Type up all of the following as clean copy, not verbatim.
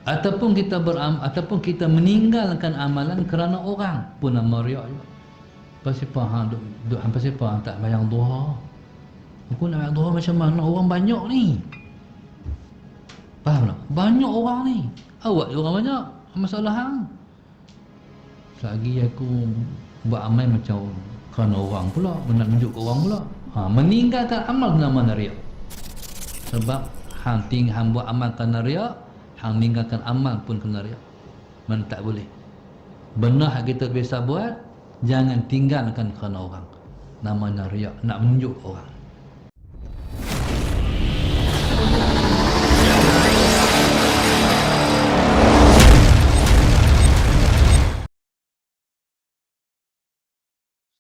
Ataupun ataupun kita meninggalkan amalan kerana orang pun nama riak juga. Pasal hang duk pasal hang tak bayang duha. Aku nak bayang duha macam mana, orang banyak ni. Faham tak? Banyak orang ni. Awak je orang banyak. Masalah hang. Selagi aku buat amal macam kerana orang pula, nak tunjuk ke orang pula. Meninggalkan amal nama riak. Sebab hang buat amal kerana riak, hang meninggalkan amal pun kerana riak. Mana tak boleh. Benar kita biasa buat, jangan tinggalkan kerana orang. Namanya riak, nak menunjuk orang.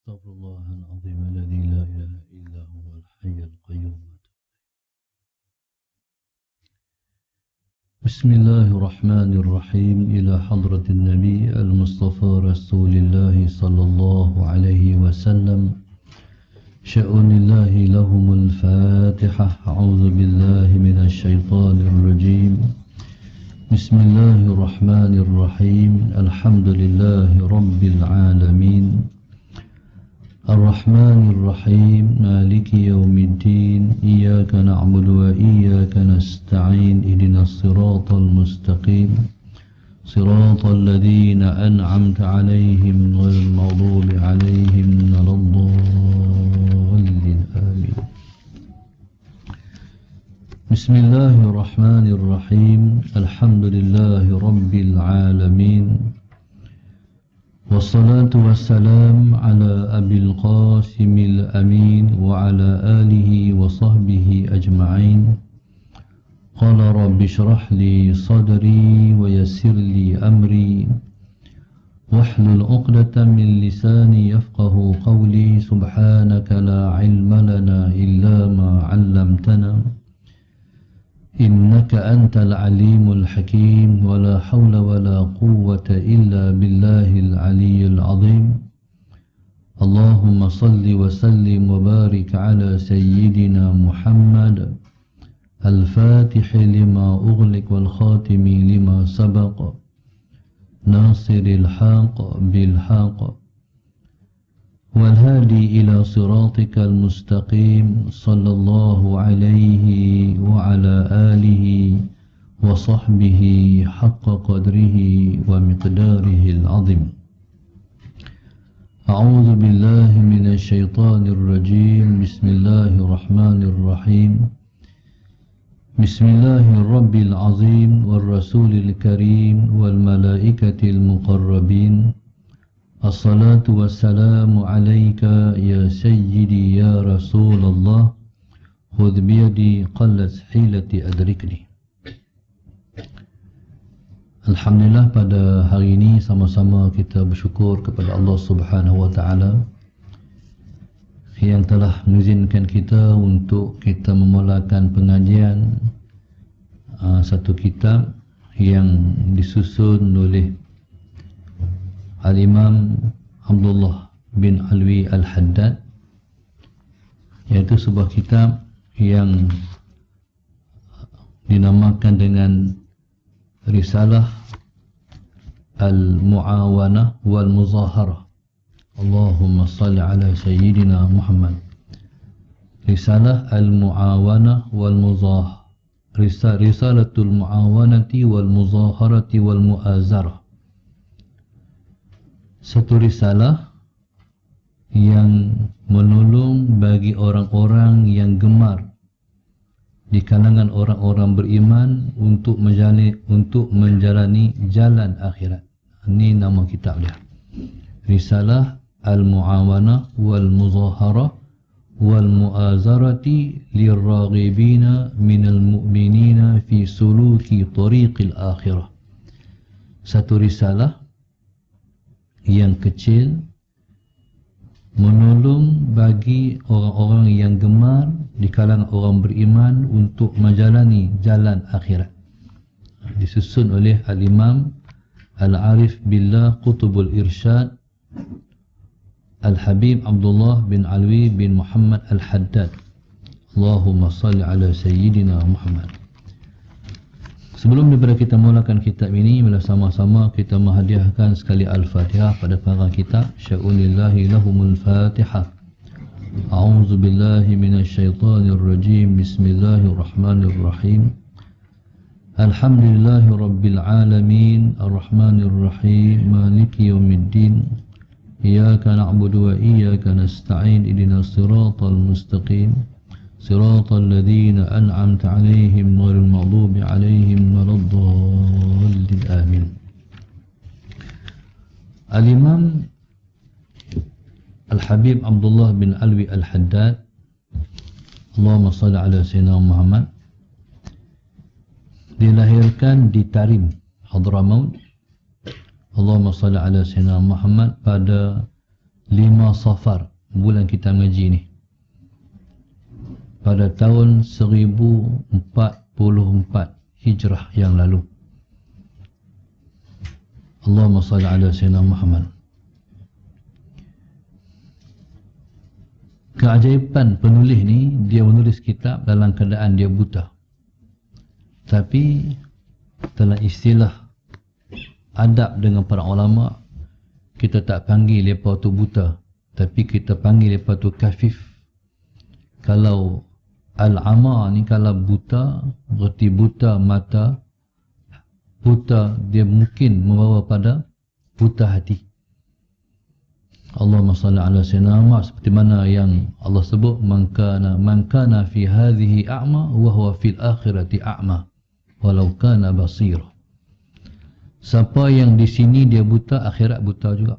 Astaghfirullahaladzim alladzi la ilaha illa huwal hayyul qayyum. Bismillahirrahmanirrahim. Ila hadratin Nabi al-Mustafa Rasulillah sallallahu alaihi wasallam. Sya'unillahi lahumul Fatihah. A'udzu billahi minasy syaithanir rajim. Bismillahirrahmanirrahim. Alhamdulillahi rabbil alamin. Ar-Rahmanir-Rahim. Maliki yaumiddin. Iyyaka na'budu wa iyyaka nasta'in. Ihdinas siratal mustaqim. Siratal ladzina an'amta 'alaihim ghairil maghdubi 'alaihim waladdallin. Amin. Bismillahirrahmanirrahim. Alhamdulillahi rabbil alamin. Wassalatu wassalam ala abil qasimil amin wa ala alihi wa sahbihi ajma'in. Qala rabbi shrah li sadri wa yassir li amri wahlul 'uqdatam min lisani yafqahu qawli. Subhanaka la ilma lana illa ma 'allamtana innaka antal alimul hakim. Wa la hawla wa la quwwata illa billahil aliyyil azim. Allahumma salli wa sallim wa barik ala sayyidina Muhammad al-fatih lima ughliq wal khatimi lima sabaq nasiril haq bil haq والهادي إلى صراطك المستقيم. صلى الله عليه وعلى آله وصحبه حق قدره ومقداره العظيم. أعوذ بالله من الشيطان الرجيم. بسم الله الرحمن الرحيم. بسم الله الرب العظيم والرسول الكريم والملائكة المقربين. Assalatu wassalamu alayka ya sayyidi ya Rasulullah. Khudh biyadi qallat hilati adrikni. Alhamdulillah, pada hari ini sama-sama kita bersyukur kepada Allah Subhanahu wa taala yang telah mengizinkan kita untuk kita memulakan pengajian satu kitab yang disusun oleh Al-Imam Abdullah bin Alwi Al-Haddad, iaitu sebuah kitab yang dinamakan dengan Risalah Al-Mu'awanah wal-Muzaharah. Allahumma salli ala Sayyidina Muhammad. Risalah Al-Mu'awanah wal-Muzaharah. Risalatul Mu'awanati wal-Muzaharati wal-Mu'azarah. Satu risalah yang menolong bagi orang-orang yang gemar di kalangan orang-orang beriman untuk menjalani jalan akhirat. Ini nama kitab dia. Risalah Al-Mu'awanah wal-Muzaharah wal-Mu'azarati lirraghibina minal mu'minina fi suluki tariqil akhirah. Satu risalah yang kecil menolong bagi orang-orang yang gemar di kalangan orang beriman untuk menjalani jalan akhirat. Disusun oleh Al-Imam Al-Arif Billah Qutubul Irsyad Al-Habib Abdullah bin Alwi bin Muhammad Al-Haddad. Allahumma salli ala Sayyidina Muhammad. Sebelum daripada kita mulakan kitab ini, bila sama-sama kita menghadiahkan sekali Al-Fatihah pada pengarang kitab. Sya'ulillahi lahumul Fatihah. A'udzu billahi minasyaitonir rajim. Bismillahirrahmanirrahim. Alhamdulillahi rabbil alamin, arrahmanir rahim, maliki yaumiddin. Iyyaka na'budu wa iyyaka nasta'in. Ihdinas siratal mustaqim. Siratal ladzina an'amta 'alaihim ghairil maghdubi 'alaihim waladdallin. Amin. Al-Imam Al-Habib Abdullah bin Alwi Al-Haddad, Allahumma salli ala Sayyidina Muhammad, dilahirkan di Tarim, Hadramaut. Allahumma salli ala Sayyidina Muhammad pada 5 Safar, bulan kita mengaji ni, pada tahun 1044 Hijrah yang lalu. Allahumma salli ala Sayyidina Muhammad. Keajaiban penulis ni, dia menulis kitab dalam keadaan dia buta. Tapi dalam istilah adab dengan para ulama, kita tak panggil mereka tu buta, tapi kita panggil mereka tu kafif. Kalau al-ama ni, kalau buta, berarti buta mata, buta dia mungkin membawa pada buta hati. Allahumma salli ala sayyidina Muhammad, seperti mana yang Allah sebut, man kana fi hadhihi a'ma wa huwa fil akhirati a'ma walau kana basira. Siapa yang di sini dia buta, akhirat buta juga.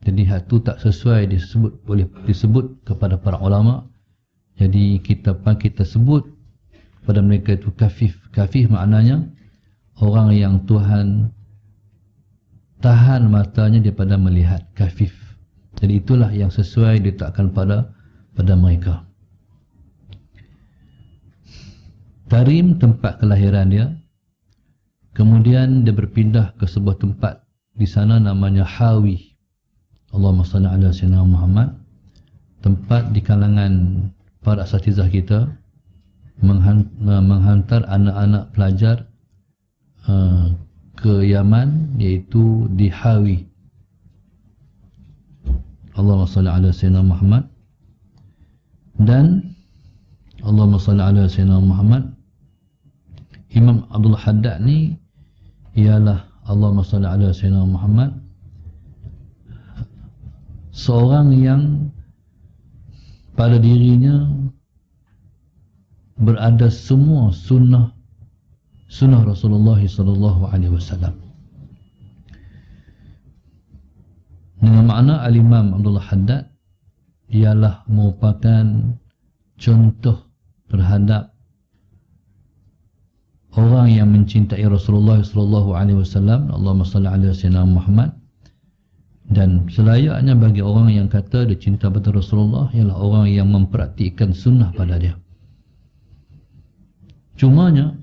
Jadi hal tu tak sesuai disebut, boleh disebut kepada para ulama. Jadi kita sebut pada mereka itu kafif. Kafif maknanya orang yang Tuhan tahan matanya daripada melihat, kafif. Jadi itulah yang sesuai diletakkan pada mereka. Tarim tempat kelahiran dia. Kemudian dia berpindah ke sebuah tempat di sana namanya Hawi. Allahumma salli ala sayyidina Muhammad. Tempat di kalangan para asatizah kita menghantar anak-anak pelajar ke Yaman, iaitu di Hawi. Allahumma salli ala sayyidina Muhammad. Dan Allahumma salli ala sayyidina Muhammad, Imam Abdul Haddad ni ialah, Allahumma salli ala sayyidina Muhammad, seorang yang pada dirinya berada semua sunnah Rasulullah sallallahu alaihi wasallam. Dengan makna Al-Imam Abdul Haddad ialah merupakan contoh terhadap orang yang mencintai Rasulullah sallallahu alaihi wasallam. Allahumma salli ala sayyidina Muhammad. Dan selayaknya bagi orang yang kata dia cinta pada Rasulullah ialah orang yang mempraktikkan sunnah pada dia. Cumanya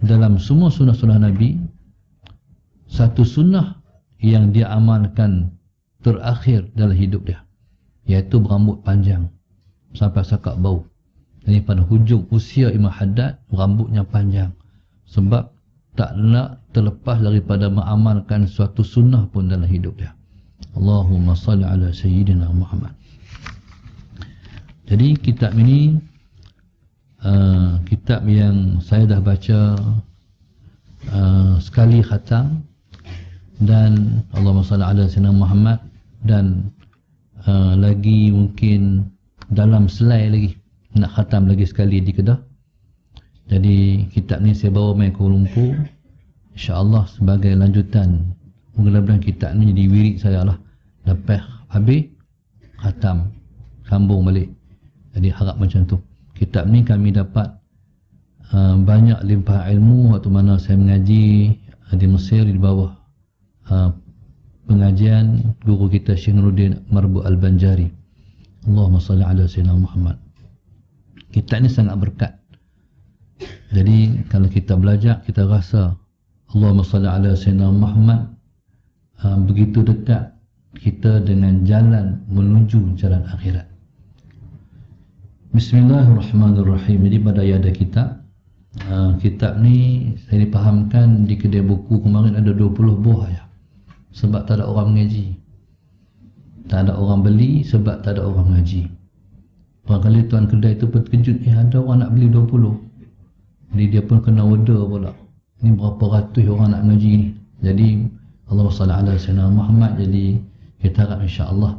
dalam semua sunnah-sunnah Nabi, satu sunnah yang dia amalkan terakhir dalam hidup dia, iaitu berambut panjang sampai sakak bau. Jadi pada hujung usia Imam Haddad, rambutnya panjang, sebab tak nak terlepas daripada mengamalkan suatu sunnah pun dalam hidup dia. Allahumma salli ala sayyidina Muhammad. Jadi kitab ini kitab yang saya dah baca sekali khatam, dan Allahumma salli ala sayyidina Muhammad, dan lagi mungkin dalam selai lagi nak khatam lagi sekali di Kedah. Jadi kitab ni saya bawa main Kuala Lumpur, insya-Allah sebagai lanjutan. Mudah-mudahan kitab ni jadi wirid saya lah. Lepas habis khatam, sambung balik. Jadi harap macam tu. Kitab ni kami dapat banyak limpah ilmu waktu mana saya mengaji di Mesir di bawah pengajian guru kita Syekh Nuruddin Marbu Al-Banjari. Allahumma salli ala sayyidina Muhammad. Kitab ni sangat berkat. Jadi kalau kita belajar, kita rasa Allahumma salli ala sayyidina Muhammad begitu dekat kita dengan jalan menuju jalan akhirat. Bismillahirrahmanirrahim. Jadi pada ayat kitab, Kitab ni saya dipahamkan di kedai buku kemarin ada 20 buah ya. Sebab tak ada orang mengaji. Tak ada orang beli sebab tak ada orang mengaji. Barangkali tuan kedai tu pun terkejut, ada orang nak beli 20. Jadi dia pun kena order pula. Ni berapa ratus orang nak mengaji ni. Jadi Allahumma salli ala sayyidina Muhammad. Jadi kita harap insya-Allah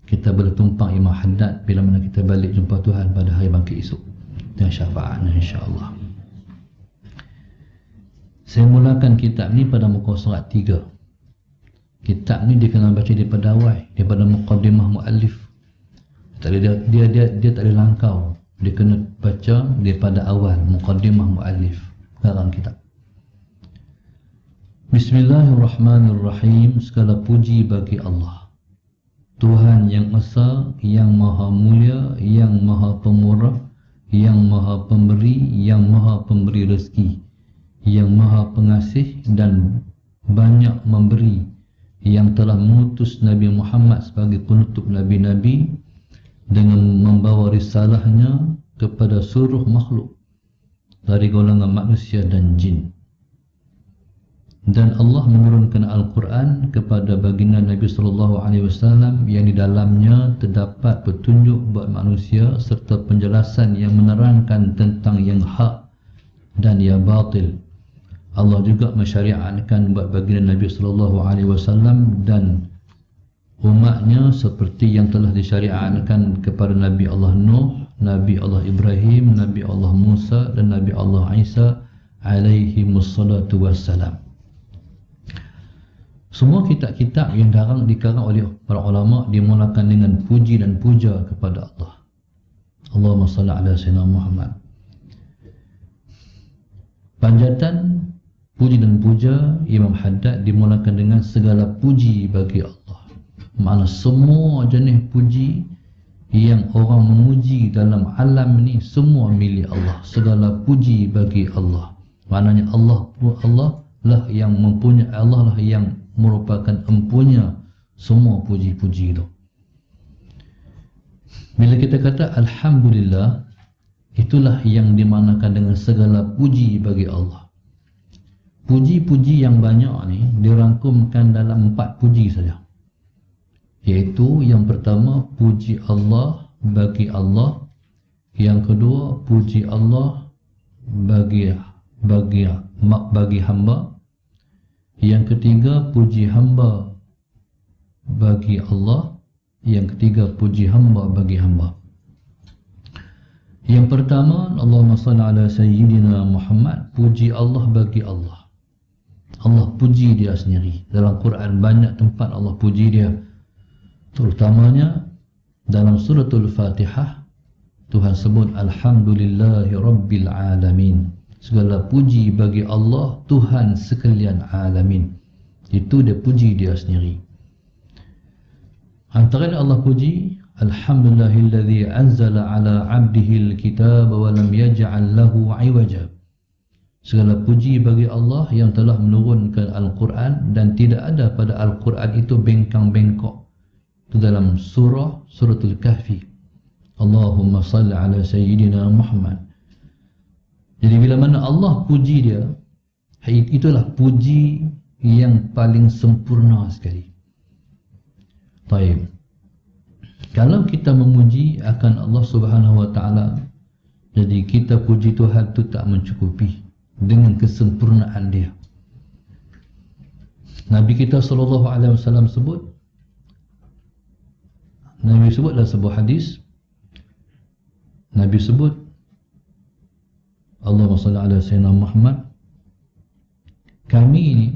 kita boleh tumpang Imam Haddad bila mana kita balik jumpa Tuhan pada hari bangkit esok dengan syafaatnya insya-Allah. Saya mulakan kitab ni pada muka surat 3. Kitab ni dia kena baca daripada awal, daripada muqaddimah muallif. Dia tak boleh langkau. Dia kena baca daripada awal muqaddimah muallif dalam kitab. Bismillahirrahmanirrahim. Segala puji bagi Allah, Tuhan yang Esa, yang Maha Mulia, yang Maha Pemurah, yang Maha Pemberi, yang Maha Pemberi rezeki, yang Maha Pengasih dan banyak memberi, yang telah mengutus Nabi Muhammad sebagai penutup Nabi-Nabi dengan membawa risalahnya kepada seluruh makhluk dari golongan manusia dan jin. Dan Allah menurunkan Al-Quran kepada baginda Nabi SAW yang di dalamnya terdapat petunjuk buat manusia serta penjelasan yang menerangkan tentang yang hak dan yang batil. Allah juga mensyariatkan buat baginda Nabi SAW dan umatnya seperti yang telah disyariatkan kepada Nabi Allah Nuh, Nabi Allah Ibrahim, Nabi Allah Musa dan Nabi Allah Isa alaihi wassalatu wassalam. Semua kitab-kitab yang dikarang oleh para ulama dimulakan dengan puji dan puja kepada Allah. Allahumma salli ala sayyidina Muhammad. Panjatan, puji dan puja Imam Haddad dimulakan dengan segala puji bagi Allah. Makna semua jenis puji yang orang memuji dalam alam ni semua milik Allah. Segala puji bagi Allah. Maknanya Allah lah yang mempunyai, Allah lah yang merupakan empunya semua puji-puji itu. Bila kita kata Alhamdulillah, itulah yang dimanakan dengan segala puji bagi Allah. Puji-puji yang banyak ni dirangkumkan dalam 4 puji saja. Iaitu yang pertama, puji Allah bagi Allah. Yang kedua, puji Allah bagi hamba. Yang ketiga, puji hamba bagi Allah. Yang ketiga, puji hamba bagi hamba. Yang pertama, Allahumma salli ala sayyidina Muhammad. Puji Allah bagi Allah. Allah puji dia sendiri. Dalam Quran banyak tempat Allah puji dia. Terutamanya dalam suratul Fatihah, Tuhan sebut Alhamdulillahi Rabbil Alamin. Segala puji bagi Allah, Tuhan sekalian alamin. Itu dia puji dia sendiri. Antara Allah puji, Alhamdulillahilladzi anzala ala abdihi alkitab wa lam yaj'al lahu 'iwaja. Segala puji bagi Allah yang telah menurunkan Al-Quran dan tidak ada pada Al-Quran itu bengkang-bengkok. Itu dalam suratul Kahfi. Allahumma salli ala sayyidina Muhammad. Jadi bila mana Allah puji dia, itulah puji yang paling sempurna sekali. Baik. Kalau kita memuji akan Allah Subhanahu wa taala, jadi kita puji Tuhan itu tak mencukupi dengan kesempurnaan dia. Nabi kita SAW sebut, Nabi sebut dalam sebuah hadis, Nabi sebut, Allahumma salli ala sayyidina Muhammad, kami ini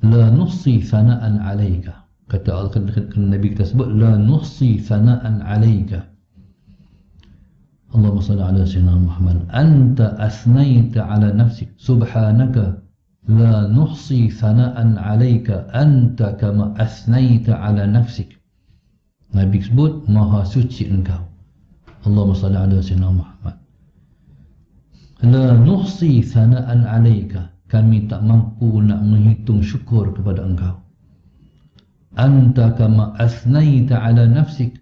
la nuhsi thana'an alaika. Kata Nabi kita sebut, la nuhsi thana'an alaika. Allahumma salli ala sayyidina Muhammad, anta asnaita ala nafsik, subhanaka la nuhsi thana'an alaika, anta kama asnaita ala nafsik. Nabi sebut, maha suci engkau. Allahumma salli ala sayyidina Muhammad. La nuhsi thana'an alaika, kami tak mampu nak menghitung syukur kepada engkau. Anta kama asnaita ala nafsik,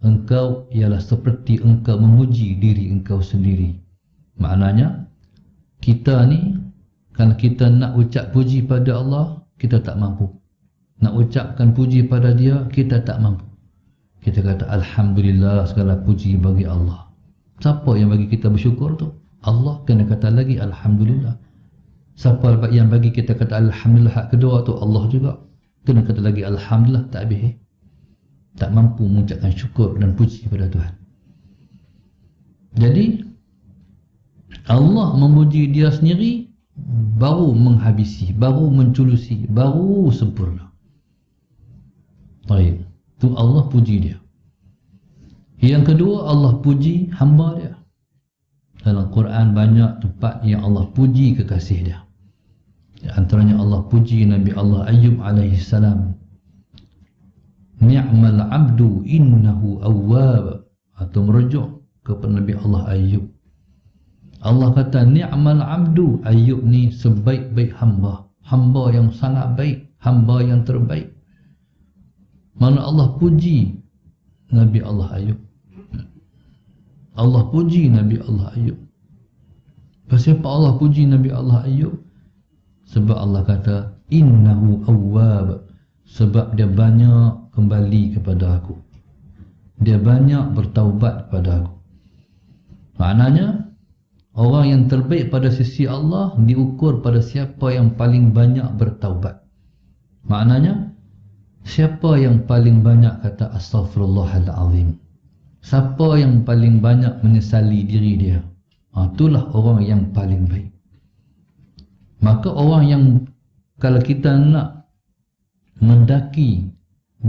engkau ialah seperti engkau memuji diri engkau sendiri. Maknanya Kita ni, kalau kita nak ucap puji pada Allah, kita tak mampu. Nak ucapkan puji pada dia, kita tak mampu. Kita kata Alhamdulillah, segala puji bagi Allah. Siapa yang bagi kita bersyukur tu? Allah. Kena kata lagi Alhamdulillah. Siapa yang bagi kita kata Alhamdulillah hak kedua tu? Allah juga. Kena kata lagi Alhamdulillah. Tak habis. Tak mampu mengucapkan syukur dan puji pada Tuhan. Jadi Allah memuji dia sendiri, baru menghabisi, baru menculusi, baru sempurna. Baik, tu Allah puji dia. Yang kedua, Allah puji hamba dia. Dalam Quran banyak tempat yang Allah puji kekasih dia. Di antaranya Allah puji Nabi Allah Ayyub alaihi salam. Ni'mal abdu innahu awwab. Atau merujuk kepada Nabi Allah Ayyub. Allah kata ni'mal abdu, Ayyub ni sebaik-baik hamba. Hamba yang sangat baik, hamba yang terbaik. Mana Allah puji Nabi Allah Ayyub. Allah puji Nabi Allah Ayyub. Kenapa Allah puji Nabi Allah Ayyub? Sebab Allah kata innahu awwab. Sebab dia banyak kembali kepada aku. Dia banyak bertaubat kepada aku. Maknanya orang yang terbaik pada sisi Allah diukur pada siapa yang paling banyak bertaubat. Maknanya siapa yang paling banyak kata astaghfirullahalazim. Siapa yang paling banyak menyesali diri dia, itulah orang yang paling baik. Maka orang yang, kalau kita nak mendaki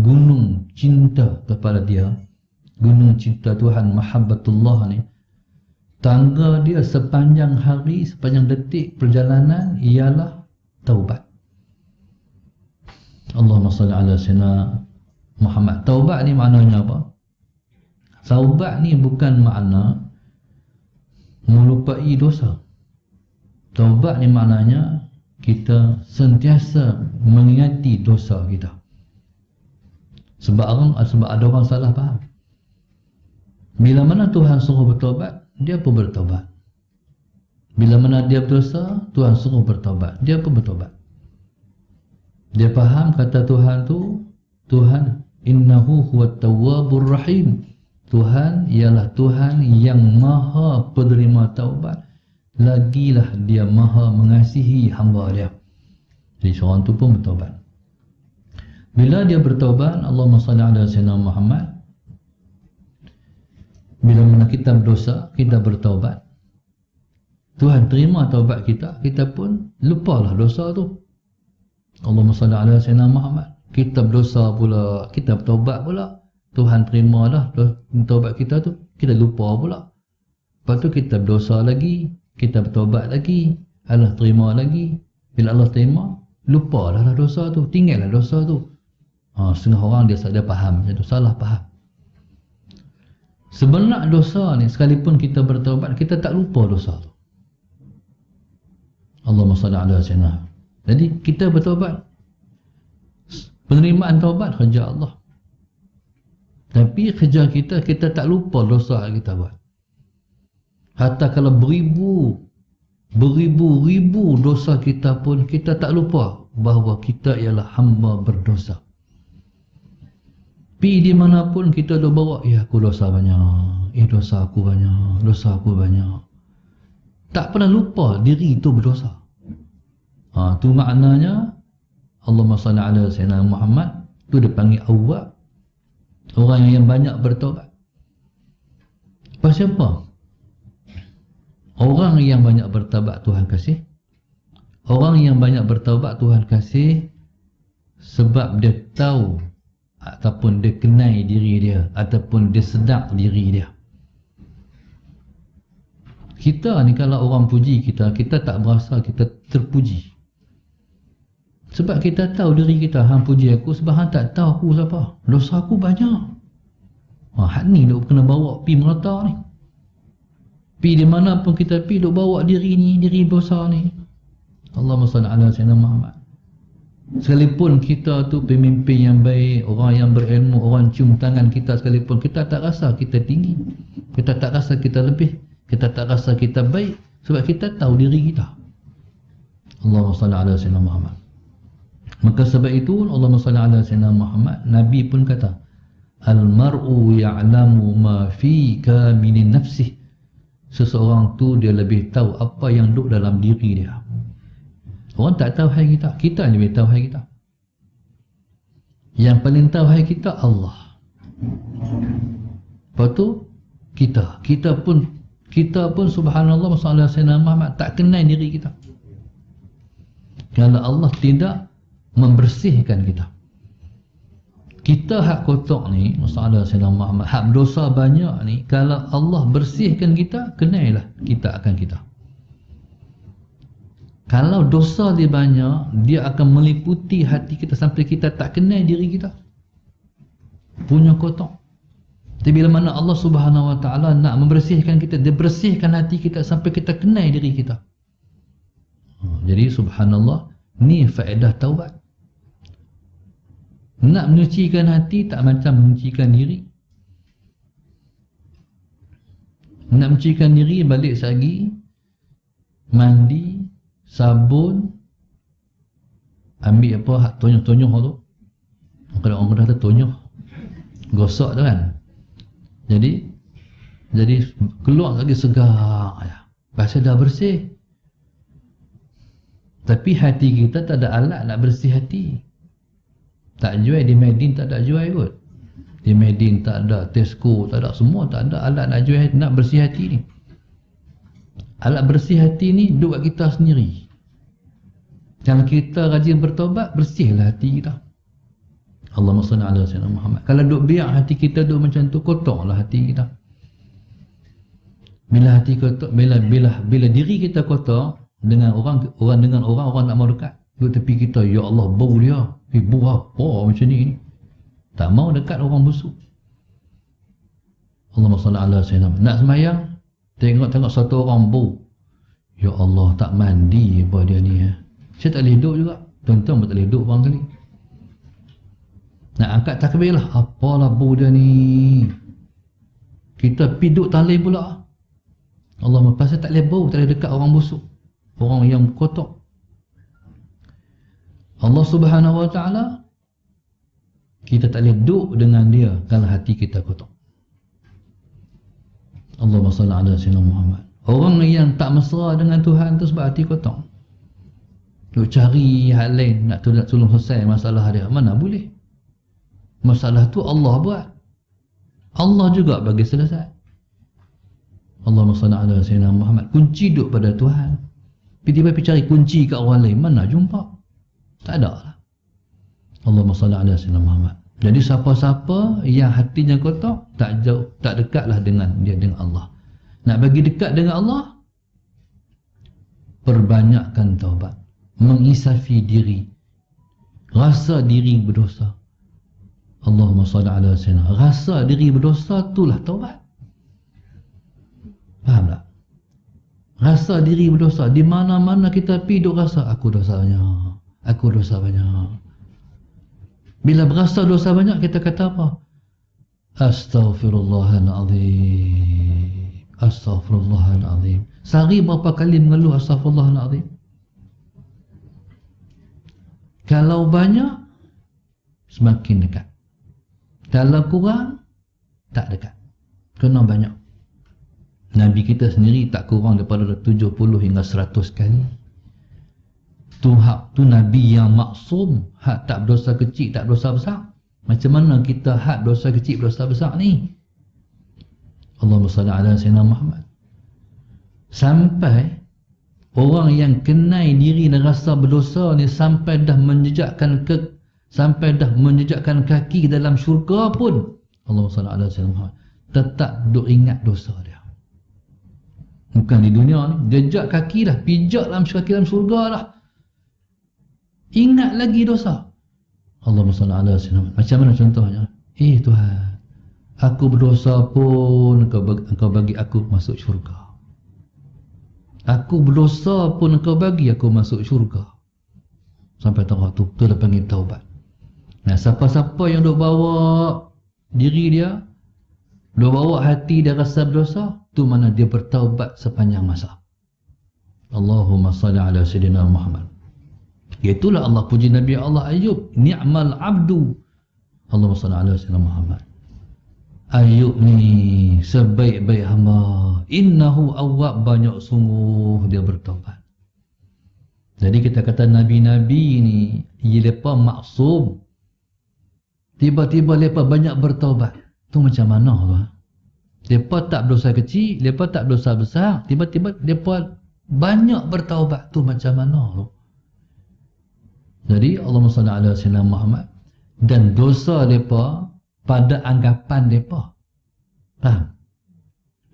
gunung cinta kepada dia, gunung cinta Tuhan, mahabbatullah ni, tangga dia sepanjang hari, sepanjang detik perjalanan ialah taubat. Allahumma salli ala sayyidina Muhammad. Taubat ni maknanya apa? Taubat ni bukan makna melupai dosa. Taubat ni maknanya kita sentiasa mengingati dosa kita. Sebab ada orang salah faham. Bila mana Tuhan suruh bertaubat, dia pun bertaubat. Bila mana dia berdosa, Tuhan suruh bertaubat, dia pun bertaubat. Dia faham kata Tuhan tu, Tuhan innahu huwat tawwabur rahim. Tuhan ialah Tuhan yang maha penerima taubat, lagilah dia maha mengasihi hamba dia. Jadi seorang tu pun bertaubat. Bila dia bertaubat, Allahumma salli ala sayyidina Muhammad, bila mana kita berdosa, kita bertaubat, Tuhan terima taubat kita, kita pun lupalah dosa tu. Allahumma salli ala sayyidina Muhammad. Kita berdosa pula, kita bertaubat pula, Tuhan terimalah taubat kita tu, kita lupa pula. Lepas tu kita berdosa lagi, kita bertaubat lagi, Allah terima lagi. Bila Allah terima, lupalah dosa tu, tinggallah dosa tu. Setengah orang dia faham macam tu, salah faham. Sebenar dosa ni, sekalipun kita bertaubat, kita tak lupa dosa tu. Allahumma salli ala sayyidina. Jadi kita bertaubat, penerimaan taubat kerja Allah. Tapi kerja kita, kita tak lupa dosa yang kita buat. Hatta kalau beribu dosa kita pun, kita tak lupa bahawa kita ialah hamba berdosa. Pi di mana pun kita dah bawa, aku dosa banyak, dosa aku banyak. Tak pernah lupa diri itu berdosa. Tu maknanya Allahumma salli ala sayyidina Muhammad, tu dia panggil awwab, orang yang banyak bertaubat. Pasal apa? Orang yang banyak bertaubat Tuhan kasih. Orang yang banyak bertaubat Tuhan kasih sebab dia tahu ataupun dia kenal diri dia, ataupun dia sedar diri dia. Kita ni kalau orang puji kita, kita tak berasa kita terpuji. Sebab kita tahu diri kita, hang puji aku sebab hang tak tahu aku siapa. Dosa aku banyak. Hak ni duk kena bawa pi merata ni. Pi di mana pun kita pi duk bawa diri ni, diri dosa ni. Allahumma salli ala sayyidina Muhammad. Sekalipun kita tu pemimpin yang baik, orang yang berilmu, orang cium tangan kita sekalipun, kita tak rasa kita tinggi. Kita tak rasa kita lebih. Kita tak rasa kita baik. Sebab kita tahu diri kita. Allahumma salli ala sayyidina Muhammad. Maka sebab itu Allahumma salli ala sayyidina Muhammad, Nabi pun kata, al-mar'u ya'lamu ma fika min nafsih. Seseorang tu dia lebih tahu apa yang duduk dalam diri dia. Orang tak tahu hal kita, kita yang lebih tahu hal kita. Yang paling tahu hal kita Allah. Lepas tu kita pun subhanallah sallallahu alaihi wasallam tak kenal diri kita. Kalau Allah tidak membersihkan kita. Kita hak kotor ni, masalah Sayyidina Muhammad, hak dosa banyak ni, kalau Allah bersihkan kita, kenailah kita akan kita. Kalau dosa dia banyak, dia akan meliputi hati kita sampai kita tak kenal diri kita. Punya kotor. Tapi bila mana Allah Subhanahu Wa Taala nak membersihkan kita, dia bersihkan hati kita sampai kita kenal diri kita. Jadi subhanallah, ni faedah taubat. Nak menyucikan hati tak macam menyucikan diri. Nak menyucikan diri balik lagi, mandi, sabun, ambil apa hak tonyoh-tonyoh tu. Orang kata tonyoh, gosok tu kan. Jadi keluar lagi segar ya. Pasal dah bersih. Tapi hati kita tak ada alat nak bersih hati. Tak jual di Medin, tak ada jual kot. Di Medin tak ada, Tesco tak ada, semua tak ada alat nak jual, nak bersih hati ni. Alat bersih hati ni duduk kat kita sendiri. Kalau kita rajin bertaubat, bersihlah hati kita. Allahumma salli ala sayyidina Muhammad. Kalau duduk biar hati kita duduk macam tu, kotorlah hati kita. Bila hati kotor, bila diri kita kotor, dengan orang tak mau dekat. Duduk tepi kita, ya Allah, bau dia. Bau apa macam ni. Tak mau dekat orang busuk. Allahumma salli ala sayyidina Muhammad. Nak sembahyang, tengok satu orang bau. Ya Allah, tak mandi apa dia ni. Saya tak boleh duduk juga. Tuan-tuan pun tak boleh duduk orang kali. Nak angkat takbir lah. Apalah bau dia ni. Kita pergi duduk talim pula. Allah, pasal tak boleh bau, tak boleh dekat orang busuk. Orang yang kotor. Allah Subhanahu Wa Taala, kita tak boleh duduk dengan dia kalau hati kita kotor. Allahumma salli ala sayyidina Muhammad. Orang yang tak mesra dengan Tuhan tu sebab hati kotor. Duk cari hal lain nak tolong selesai masalah dia. Mana boleh? Masalah tu Allah buat. Allah juga bagi selesai. Allahumma salli ala sayyidina Muhammad. Kunci duduk pada Tuhan. Tiba-tiba pergi cari kunci kat orang lain, mana jumpa? Tak ada lah. Allahumma salli ala sayyidina Muhammad. Jadi siapa-siapa yang hatinya kotor, tak dekatlah dengan dia, dengan Allah. Nak bagi dekat dengan Allah, perbanyakkan taubat, mengisafi diri, rasa diri berdosa. Allahumma salli ala sayyidina. Rasa diri berdosa itulah taubat. Faham tak? Rasa diri berdosa. Di mana-mana kita pergi duk rasa, aku dosa banyak, aku dosa banyak. Bila berasa dosa banyak, kita kata apa? Astaghfirullahaladzim, astaghfirullahaladzim. Sehari berapa kali mengeluh astaghfirullahaladzim? Kalau banyak, semakin dekat. Kalau kurang, tak dekat. Kena banyak. Nabi kita sendiri tak kurang daripada 70 hingga 100 kali. Tu Nabi yang maksum, hak tak berdosa kecil, tak berdosa besar. Macam mana kita hak dosa kecil, berdosa besar ni? Allahumma salli ala sayyidina Muhammad. Sampai orang yang kenal diri dan rasa berdosa ni sampai dah menjejakkan kaki dalam syurga pun, Allahumma salli ala sayyidina Muhammad, tetap duk ingat dosa dia. Bukan di dunia ni, jejak kaki dah, pijak dalam kaki dalam surga dah, ingat lagi dosa. Allahumma salli ala sayyidina. Macam mana contohnya? Tuhan, aku berdosa pun Engkau bagi aku masuk syurga. Aku berdosa pun Engkau bagi aku masuk syurga. Sampai tahap tu, tu dah panggil taubat. Nah, siapa-siapa yang duk bawa diri dia, duk bawa hati dia rasa berdosa, tu mana dia bertaubat sepanjang masa. Allahumma salli ala Sayyidina Muhammad. Itulah Allah puji Nabi Allah Ayub. Ni'mal abdu. Allahumma salli ala Sayyidina Muhammad. Ayub ni sebaik-baik hamba. Innahu awwab, banyak sungguh dia bertaubat. Jadi kita kata Nabi-Nabi ni mereka maksum. Tiba-tiba mereka banyak bertaubat. Tu macam mana tu? Mereka tak berdosa kecil, mereka tak berdosa besar. Tiba-tiba mereka banyak bertaubat. Tu macam mana tu? Jadi Allahumma salli ala Sayyidina Muhammad. Dan dosa mereka pada anggapan mereka. Faham?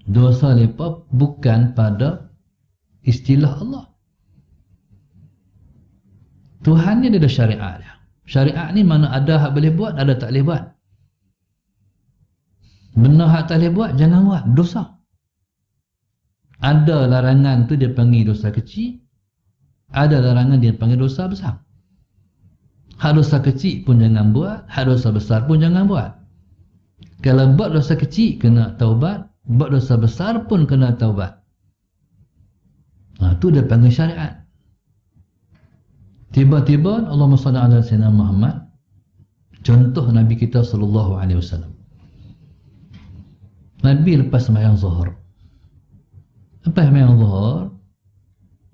Dosa mereka bukan pada istilah Allah. Tuhan ni dia ada syariat dia. Syariat ni mana ada hak boleh buat, ada tak boleh buat. Benar hak tak boleh buat, jangan buat, dosa. Ada larangan tu dia panggil dosa kecil, ada larangan dia panggil dosa besar. Hak dosa kecil pun jangan buat, hak dosa besar pun jangan buat. Kalau buat dosa kecil kena taubat, buat dosa besar pun kena taubat. Tu dia panggil syariat. Tiba-tiba Allahumma salli ala Sayyidina Muhammad. Contoh Nabi kita sallallahu alaihi wasallam. Nabi lepas sembahyang zuhur. Lepas sembahyang zuhur,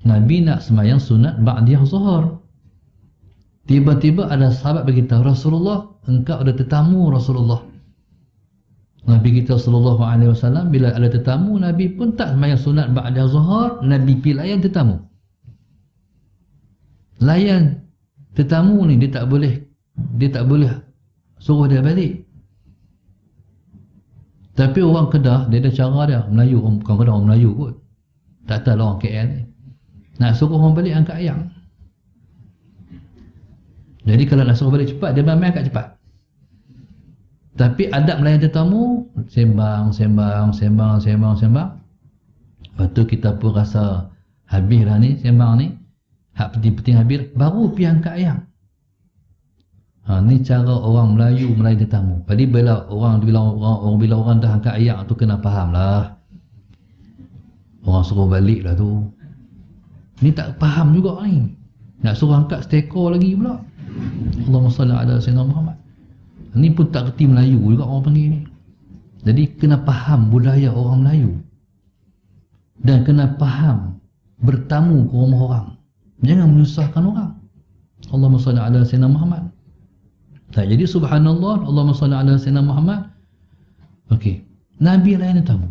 Nabi nak sembahyang sunat ba'diyah zuhur. Tiba-tiba ada sahabat berkata, Rasulullah, engkau ada tetamu Rasulullah. Nabi kita sallallahu alaihi wasallam bila ada tetamu, Nabi pun tak sembahyang sunat ba'da zuhur, Nabi pergi layan tetamu. Layan tetamu ni dia tak boleh suruh dia balik. Tapi orang Kedah dia ada cara dia, Melayu, bukan Kedah, orang Melayu kot. Tak tahu orang KL ni. Nak suruh orang balik angkat ayam. Jadi kalau nak suruh balik cepat, dia main angkat cepat. Tapi adab melayan tetamu, sembang. Lepas tu kita pun rasa habis dah ni, sembang ni. Hak penting-penting habis, baru pergi angkat ayam. Ni cara orang Melayu melayan tetamu. Jadi bila orang dah angkat ayam tu kena faham lah. Orang suruh balik lah tu. Ni tak faham juga ni. Nak suruh angkat stekor lagi pula. Allahumma salli ala Sayyidina Muhammad. Ni pun tak kerti Melayu juga orang panggil ni. Jadi kena faham budaya orang Melayu. Dan kena faham bertamu ke rumah orang. Jangan menyusahkan orang. Allahumma salli ala Sayyidina Muhammad. Jadi subhanallah, Allahumma salli ala Sayyidina Muhammad. Okey. Nabi layan tetamu.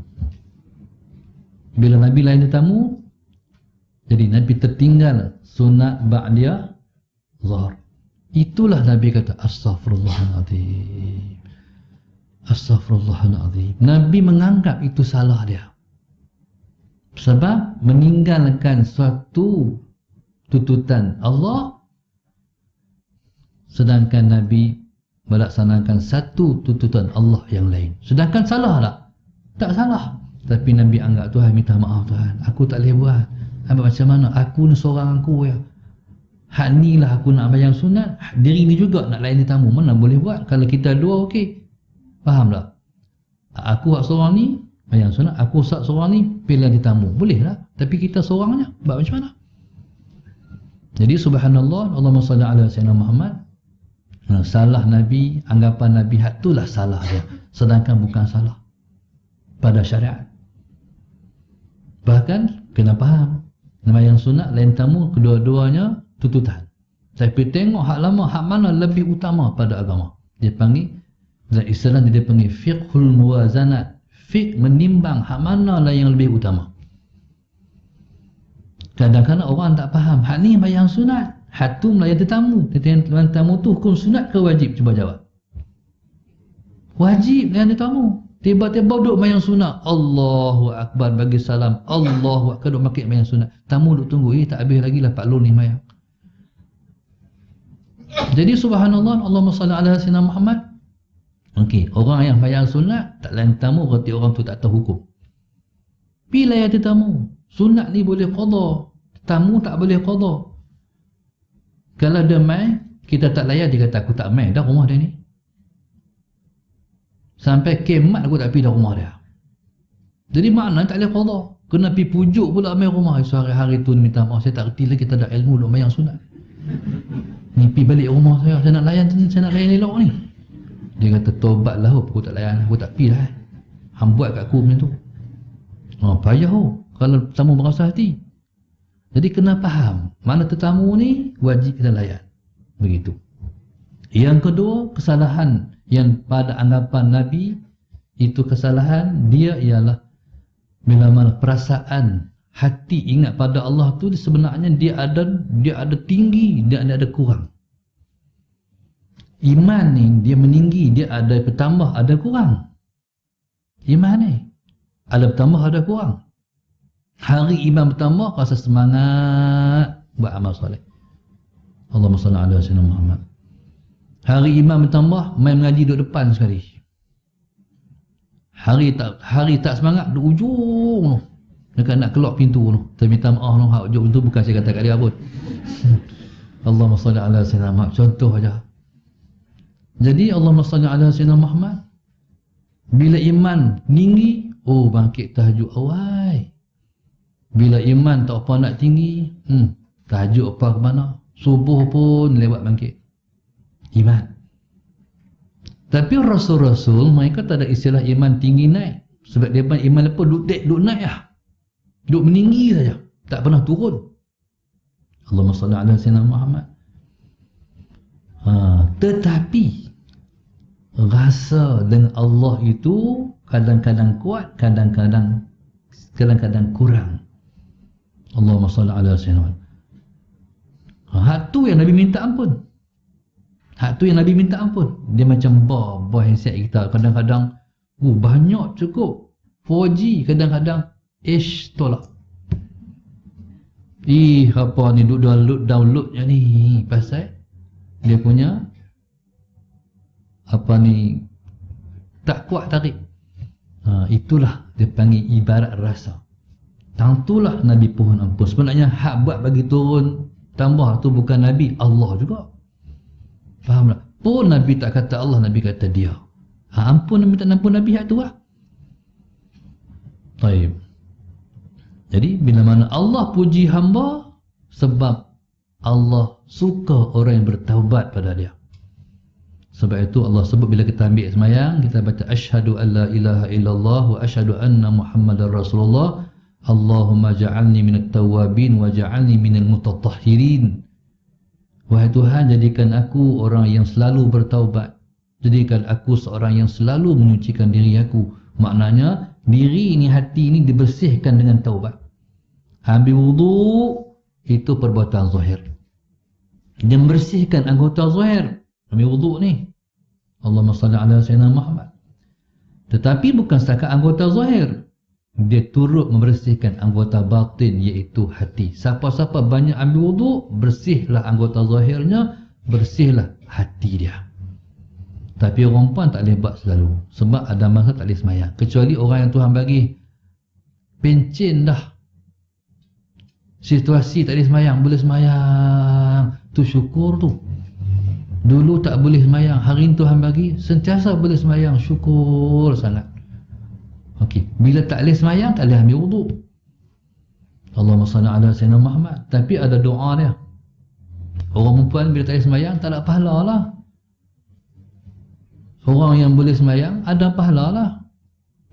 Bila Nabi layan tetamu, jadi Nabi tertinggal sunat ba'diyah zuhur. Itulah Nabi kata astaghfirullahaladzim. Astaghfirullahaladzim. Nabi menganggap itu salah dia. Sebab meninggalkan suatu tuntutan Allah, sedangkan Nabi melaksanakan satu tuntutan Allah yang lain. Sedangkan salah tak? Tak salah. Tapi Nabi anggap, Tuhan minta maaf Tuhan, aku tak boleh buat. Macam mana? Aku ni seorang aku ya. Hak ni lah aku nak bayang sunat, diri ni juga nak layan tetamu, mana boleh buat. Kalau kita dua okey. Faham tak? Aku hak seorang ni bayang sunat, aku hak seorang ni pilih tetamu. Boleh lah. Tapi kita seorangnya buat macam mana? Jadi subhanallah, Allahumma salli ala Sayyidina Muhammad. Salah Nabi, anggapan Nabi hak itulah salah dia. Sedangkan bukan salah pada syariat. Bahkan kena faham, bayang sunat lain tamu, kedua-duanya tuntutan. Tapi tengok hak lama, hak mana lebih utama pada agama. Dia panggil, dan istilah dia panggil fiqhul muwazanat. Fiqh menimbang hak mana lah yang lebih utama. Kadang-kadang orang tak faham, hak ni bayang sunat, hak tu melayan tetamu. Melayan tetamu tu hukum sunat ke wajib? Cuba jawab. Wajib melayan tetamu. Tiba-tiba duduk bayang sunat, Allahu Akbar, bagi salam, Allahu Akbar, duduk makik bayang sunat. Tamu duduk tunggu, tak habis lagi lah Pak Lun ni bayang. Jadi subhanallah, Allahumma salli ala Sayyidina Muhammad. Okey, orang yang bayang sunat tak layan tetamu, berarti orang tu tak tahu hukum. Bila ya tetamu, sunat ni boleh qada, tetamu tak boleh qada. Kalau dia mai, kita tak layan, dia kata aku tak mai dah rumah dia ni. Sampai kemat aku tak pergi dah rumah dia. Jadi makna tak boleh qada. Kena pergi pujuk pula main rumah. Sehari-hari tu minta maaf, saya tak reti lagi, tak ada ilmu nak mayang sunat. Ni pergi balik rumah saya nak layan elok ni. Dia kata, tobatlah, aku tak layan, aku tak pergi lah. Hang buat kat aku macam tu. Payah kalau tetamu berasa hati. Jadi kena faham, mana tetamu ni wajib kita layan. Begitu. Yang kedua, kesalahan yang pada anggapan Nabi, itu kesalahan dia ialah bila mana perasaan hati ingat pada Allah tu sebenarnya dia ada tinggi, dia ada kurang. Iman ni dia meninggi, dia ada bertambah, ada kurang. Iman ni ada bertambah, ada kurang. Hari iman bertambah, rasa semangat buat amal soleh. Allahumma salli ala sayyidina Muhammad. Hari iman bertambah, main mengaji duduk depan sekali. Hari tak semangat, duduk ujung tu. Dekat nak keluar pintu tu. Saya minta maaf tu, hak ujung pintu bukan saya kata kat dia pun. Allahumma salli ala sayyidina Muhammad. Contoh aja. Jadi Allahumma salli ala sayyidina Muhammad. Bila iman tinggi, bangkit tahajud awal. Bila iman tak apa nak tinggi, tahajud apa ke mana? Subuh pun lewat bangkit. Iman. Tapi Rasul-Rasul mereka tak ada istilah iman tinggi naik. Sebab dia iman lepas duduk naik lah. Duduk meninggi saja, tak pernah turun. Allahumma salli ala sayyidina Muhammad. Tetapi rasa dengan Allah itu kadang-kadang kuat, kadang-kadang kurang. Allahumma salli ala sayyidina Muhammad. Hak tu yang Nabi minta ampun. Dia macam bah handset kita. Kadang-kadang banyak cukup 4G, kadang-kadang tolak. Apa ni downloadnya ni pasal dia punya tak kuat tarik. Itulah dia panggil ibarat rasa. Tentulah Nabi pohon ampun. Sebenarnya hak buat bagi turun tambah tu bukan Nabi, Allah juga. Faham tak? Pun Nabi tak kata Allah, Nabi kata dia. Ampun Nabi tak ampun Nabi hak tu lah. Baik. Jadi bila mana Allah puji hamba, sebab Allah suka orang yang bertaubat pada dia. Sebab itu Allah sebut bila kita ambil semayang, kita baca asyhadu an la ilaha illallah wa asyhadu anna Muhammadar Rasulullah. Allahumma ja'alni minat tawabin wa ja'alni minal mutatahhirin. Wahai Tuhan, jadikan aku orang yang selalu bertaubat. Jadikan aku seorang yang selalu menyucikan diri aku. Maknanya, diri ini, hati ini dibersihkan dengan taubat. Ambil wudu, itu perbuatan zahir. Dia membersihkan anggota zahir. Ambil wudu ni. Allahumma salli ala sayyidina Muhammad. Tetapi bukan setakat anggota zahir. Dia turut membersihkan anggota batin, iaitu hati. Siapa-siapa banyak ambil wudu, bersihlah anggota zahirnya, bersihlah hati dia. Tapi orang perempuan tak boleh buat selalu. Sebab ada masa tak boleh semayang. Kecuali orang yang Tuhan bagi pencen dah. Situasi tak boleh semayang, boleh semayang. Tu syukur tu. Dulu tak boleh semayang, hari ini Tuhan bagi, sentiasa boleh semayang, syukur sangat. Okey, bila tak boleh semayang, tak boleh ambil wudu. Allahumma salli ala sayyidina Muhammad. Tapi ada doa dia. Orang perempuan bila tak boleh semayang, tak ada pahala lah. Orang yang boleh semayang, ada pahala lah.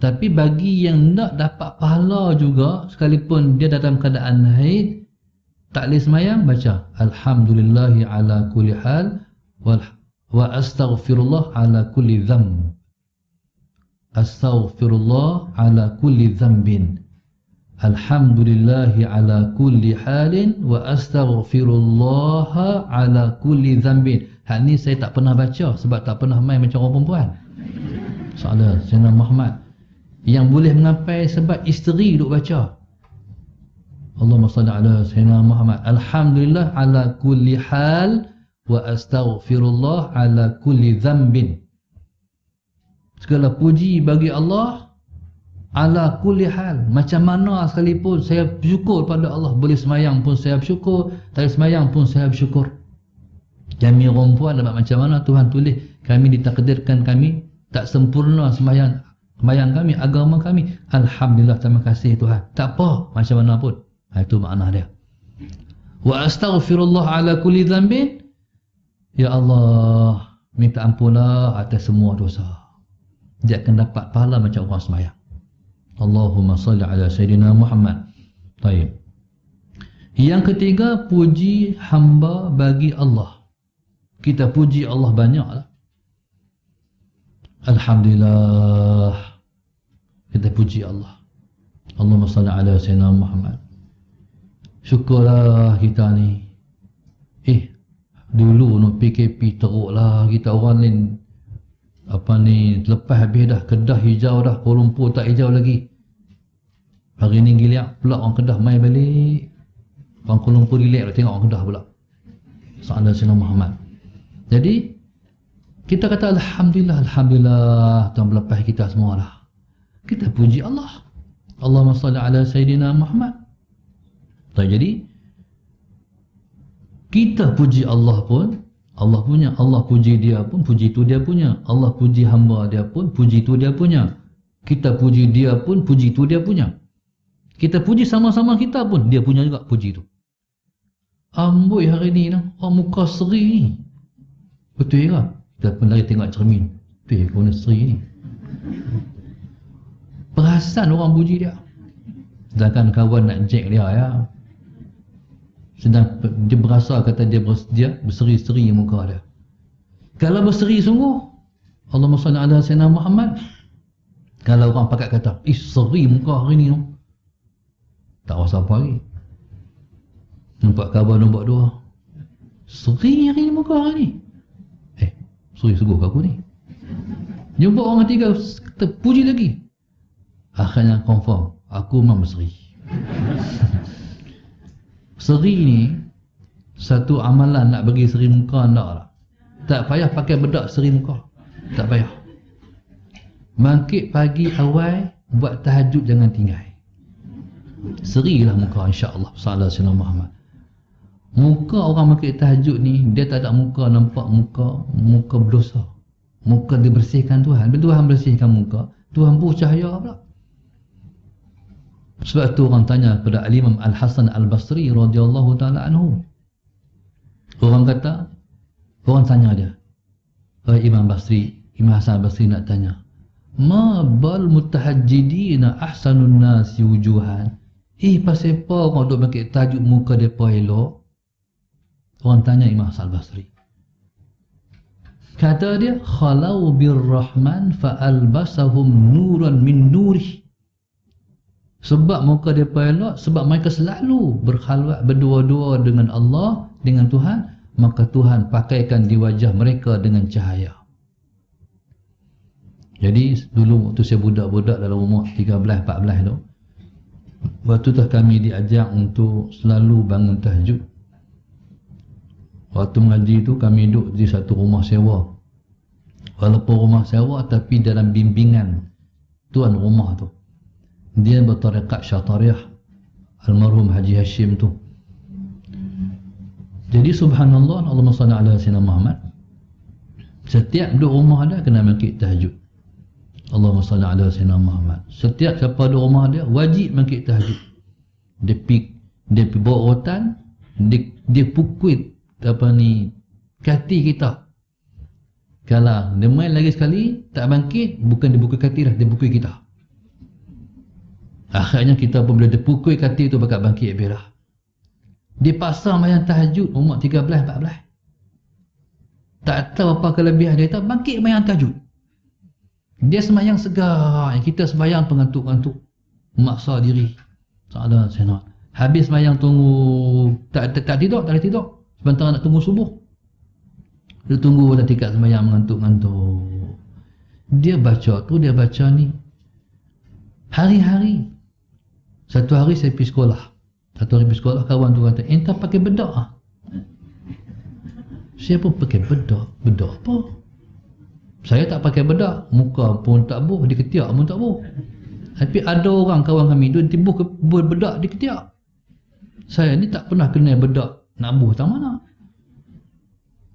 Tapi bagi yang nak dapat pahala juga, sekalipun dia dalam keadaan haid, tak boleh semayang, baca Alhamdulillahi ala kulli hal wa astaghfirullah ala kulli dhanb. Astaghfirullah ala kulli dhanbin. Alhamdulillahi ala kulli halin wa astaghfirullah ala kulli dhanbin. Hal ni saya tak pernah baca sebab tak pernah main macam orang perempuan. Soalan Sayyidina Muhammad yang boleh mengampai sebab isteri duk baca. Allahumma salli ala Sayyidina Muhammad. Alhamdulillah ala kulli hal wa astaghfirullah ala kulli dhanbin. Segala puji bagi Allah ala kulli hal. Macam mana sekalipun saya bersyukur pada Allah. Boleh semayang pun saya bersyukur, tak boleh semayang pun saya bersyukur. Kami orang puan dapat macam mana Tuhan tulis, kami ditakdirkan kami tak sempurna semayang Sembahyang kami, agama kami, alhamdulillah, terima kasih Tuhan. Tak apa macam mana pun. Itu makna dia. Wa astaghfirullah ala kulli dhanbin. Ya Allah, minta ampunlah atas semua dosa. Dia akan dapat pahala macam orang sembahyang. Allahumma salli ala Sayyidina Muhammad. Baik. Yang ketiga, puji hamba bagi Allah. Kita puji Allah banyaklah. Alhamdulillah. Kita puji Allah. Allahumma salli ala Sayyidina Muhammad. Syukurlah kita ni. Dulu no PKP teruklah kita orang lain. Lepas habis dah, Kedah hijau dah, Kuala Lumpur tak hijau lagi. Hari ni giliak pula orang Kedah mai balik. Orang Kuala Lumpur relax tengok orang Kedah pula. Sallallahu alaihi Muhammad. Jadi kita kata alhamdulillah, alhamdulillah Tuhan melepas kita semualah. Kita puji Allah. Allahumma salli ala Sayyidina Muhammad. Jadi kita puji Allah pun, Allah punya. Allah puji dia pun, puji itu dia punya. Allah puji hamba dia pun, puji itu dia punya. Kita puji dia pun, puji itu dia punya. Kita puji sama-sama kita pun, dia punya juga puji itu. Amboi hari ni orang muka seri ni. Betul ke? Kita pun lari tengok cermin. Kau ni seri ni. Perasan orang puji dia. Sedangkan kawan nak jack dia ya. Sedang dia berasa kata dia berseri-seri muka dia. Kalau berseri sungguh, Allahumma salli ala Sayyidina Muhammad. Kalau orang pakat kata, seri muka hari ni no. Tak rasa apa lagi. Nampak khabar nombor 2. Seri hari ni muka hari ni. Seri sungguh aku ni. Jumpa orang ketiga, kata puji lagi. Akhirnya confirm, aku memang berseri. Seri ni satu amalan nak bagi seri muka tak lah. Tak payah pakai bedak seri muka. Tak payah. Bangkit pagi awal, buat tahajud jangan tinggal. Serilah muka insya-Allah. Sallallahu alaihi Muhammad. Muka orang bangkit tahajud ni, dia tak ada muka nampak muka berdosa. Muka dibersihkan Tuhan. Bila Tuhan bersihkan muka, Tuhan buh cahaya pula. Sebab tu orang tanya kepada Al-Imam Al-Hasan Al-Basri radhiyallahu ta'ala anhu. Orang tanya dia, Imam Basri, Imam Hasan Al-Basri nak tanya, ma bal mutahajjidina ahsanun nasi wujuhan. Pasal apa orang duk bangkit tahajud muka depa elok? Orang tanya Imam Hasan Al-Basri. Kata dia, khalau birrahman fa'albasahum nuran min nurih. Sebab muka mereka elok, sebab mereka selalu berkhalwat berdua-dua dengan Allah, dengan Tuhan, maka Tuhan pakaikan di wajah mereka dengan cahaya. Jadi dulu waktu saya budak-budak dalam umur 13-14 tu, waktu tu kami diajak untuk selalu bangun tahajud. Waktu mengaji tu kami duduk di satu rumah sewa. Walaupun rumah sewa tapi dalam bimbingan tuan rumah tu. Dia bertarikat Syatariah, almarhum Haji Hashim tu. Jadi subhanallah, Allahumma salli ala Sayyidina Muhammad. Setiap duduk rumah dia kena bangkit tahajud. Allahumma salli ala Sayyidina Muhammad. Setiap siapa duduk rumah dia wajib bangkit tahajud. Dia bawa rotan, dia pukul kati kita. Kalau dia main lagi sekali tak bangkit, bukan dia pukul kati dah, dia pukul kita. Akhirnya kita pun bila dia pukul kati tu bakal bangkit habis dah. Dia pasang mayang tahajud umur 13-14. Tak tahu apa kelebihan dia, tak bangkit mayang tahajud. Dia sembahyang segar, kita sembahyang pengantuk-ngantuk, memaksa diri. Salah senang. Habis sembahyang tunggu tak tidur. Sebentar nak tunggu subuh. Dia tunggu dah tikat sembahyang mengantuk-ngantuk. Dia baca ni hari-hari. Satu hari saya pergi sekolah. Kawan tu kata, entah pakai bedak ah. Saya pun pakai bedak. Bedak apa? Saya tak pakai bedak, muka pun tak buh, di ketiak pun tak buh. Tapi ada orang kawan kami tu timbul bedak di ketiak. Saya ni tak pernah kenal bedak nak buh tak mana.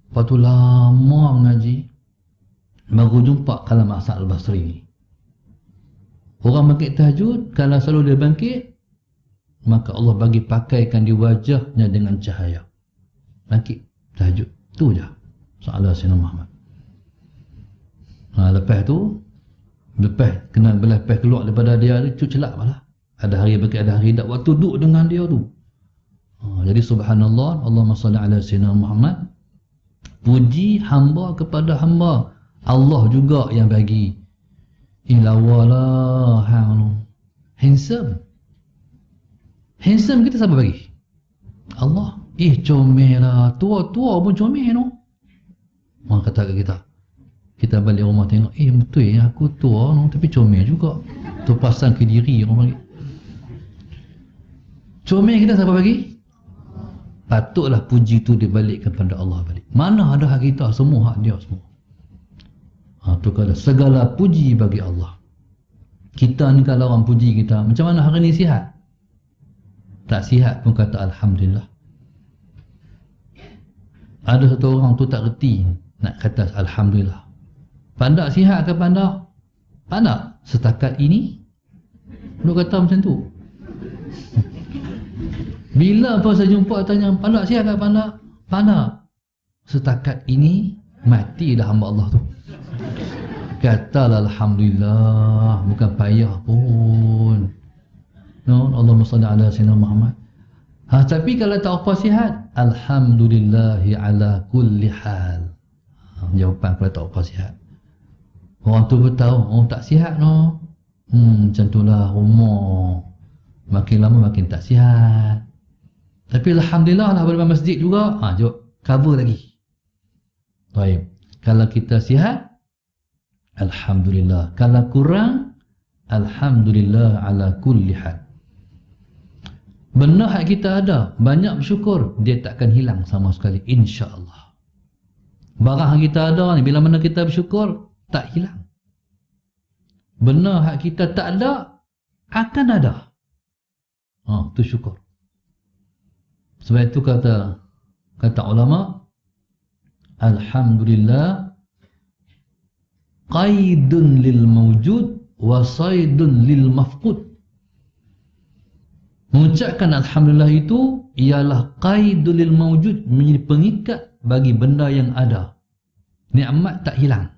Lepas tu lama mengaji, baru jumpa kalam Hasan Al-Basri ni. Orang bangkit tahajud, kalau selalu dia bangkit, maka Allah bagi pakaikan di wajahnya dengan cahaya. Bangkit tahajud, tu je soalan Sayyidina Muhammad. Lepas tu, lepas kena lepas keluar daripada dia tu celak malah. Ada hari bangkit, ada hari tak. Waktu duduk dengan dia tu. Jadi subhanallah, Allahumma salli ala Sayyidina Muhammad. Puji hamba kepada hamba. Allah juga yang bagi. Ilawalah handsome. Handsome kita siapa bagi? Allah. Comel lah. Tua-tua pun comel no. Orang kata kat kita. Kita balik rumah tengok, betul ya, aku tua no, tapi comel juga. Tu pasang ke diri orang bagi. Comel kita siapa bagi? Patutlah puji tu dibalik kepada Allah balik. Mana ada hak kita, semua hak dia semua. Tu kata segala puji bagi Allah. Kita ni kalau orang puji kita, macam mana hari ni sihat? Tak sihat pun kata alhamdulillah. Ada satu orang tu tak reti nak kata alhamdulillah. Pandak sihat ke pandak? Pandak setakat ini. Lu kata macam tu. Bila apa saya jumpa tanya pandak sihat ke pandak? Pandak setakat ini. Matilah hamba Allah tu. Katalah alhamdulillah, bukan payah pun. No, Allahumma salli ala Sayyidina Muhammad. Tapi kalau tak apa sihat, alhamdulillahi ala kulli hal. Jawapan kalau tak apa sihat. Orang tu pun tahu, tak sihat no. Macam itulah umur. Makin lama makin tak sihat. Tapi alhamdulillah lah dalam masjid juga. Jom cover lagi. Baik. Kalau kita sihat, alhamdulillah. Kalau kurang, alhamdulillah ala kulli hal. Benda hak kita ada, banyak bersyukur, dia takkan hilang sama sekali, insya-Allah. Barang hak kita ada ni, bila mana kita bersyukur, tak hilang. Benda hak kita tak ada, akan ada. Tu syukur. Sebab itu kata ulama, alhamdulillah qaidun lil mawjud wa saydun lil mafqud. Mengucapkan alhamdulillah itu ialah qaidul lil mawjud, menjadi pengikat bagi benda yang ada. Nikmat tak hilang.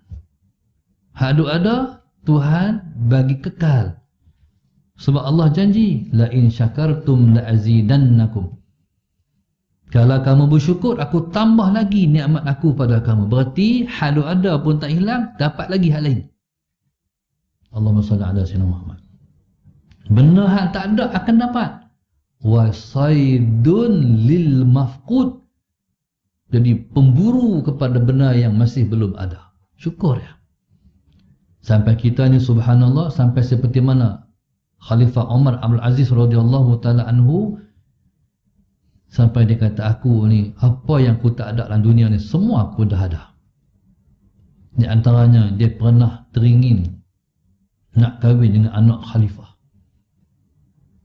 Hak ada, Tuhan bagi kekal. Sebab Allah janji, la in syakartum la azidannakum. Kalau kamu bersyukur, aku tambah lagi nikmat aku pada kamu. Berarti hak ada pun tak hilang, dapat lagi hal lain. Allahumma salli ala Sayyidina Muhammad. Benda hak tak ada akan dapat. Wasaidun lil mafqud. Jadi pemburu kepada benda yang masih belum ada. Syukur ya. Sampai kita ni subhanallah, sampai seperti mana Khalifah Umar Abdul Aziz radhiyallahu taala anhu, sampai dia kata, aku ni apa yang aku tak ada dalam dunia ni semua aku dah ada. Di antaranya dia pernah teringin nak kahwin dengan anak khalifah.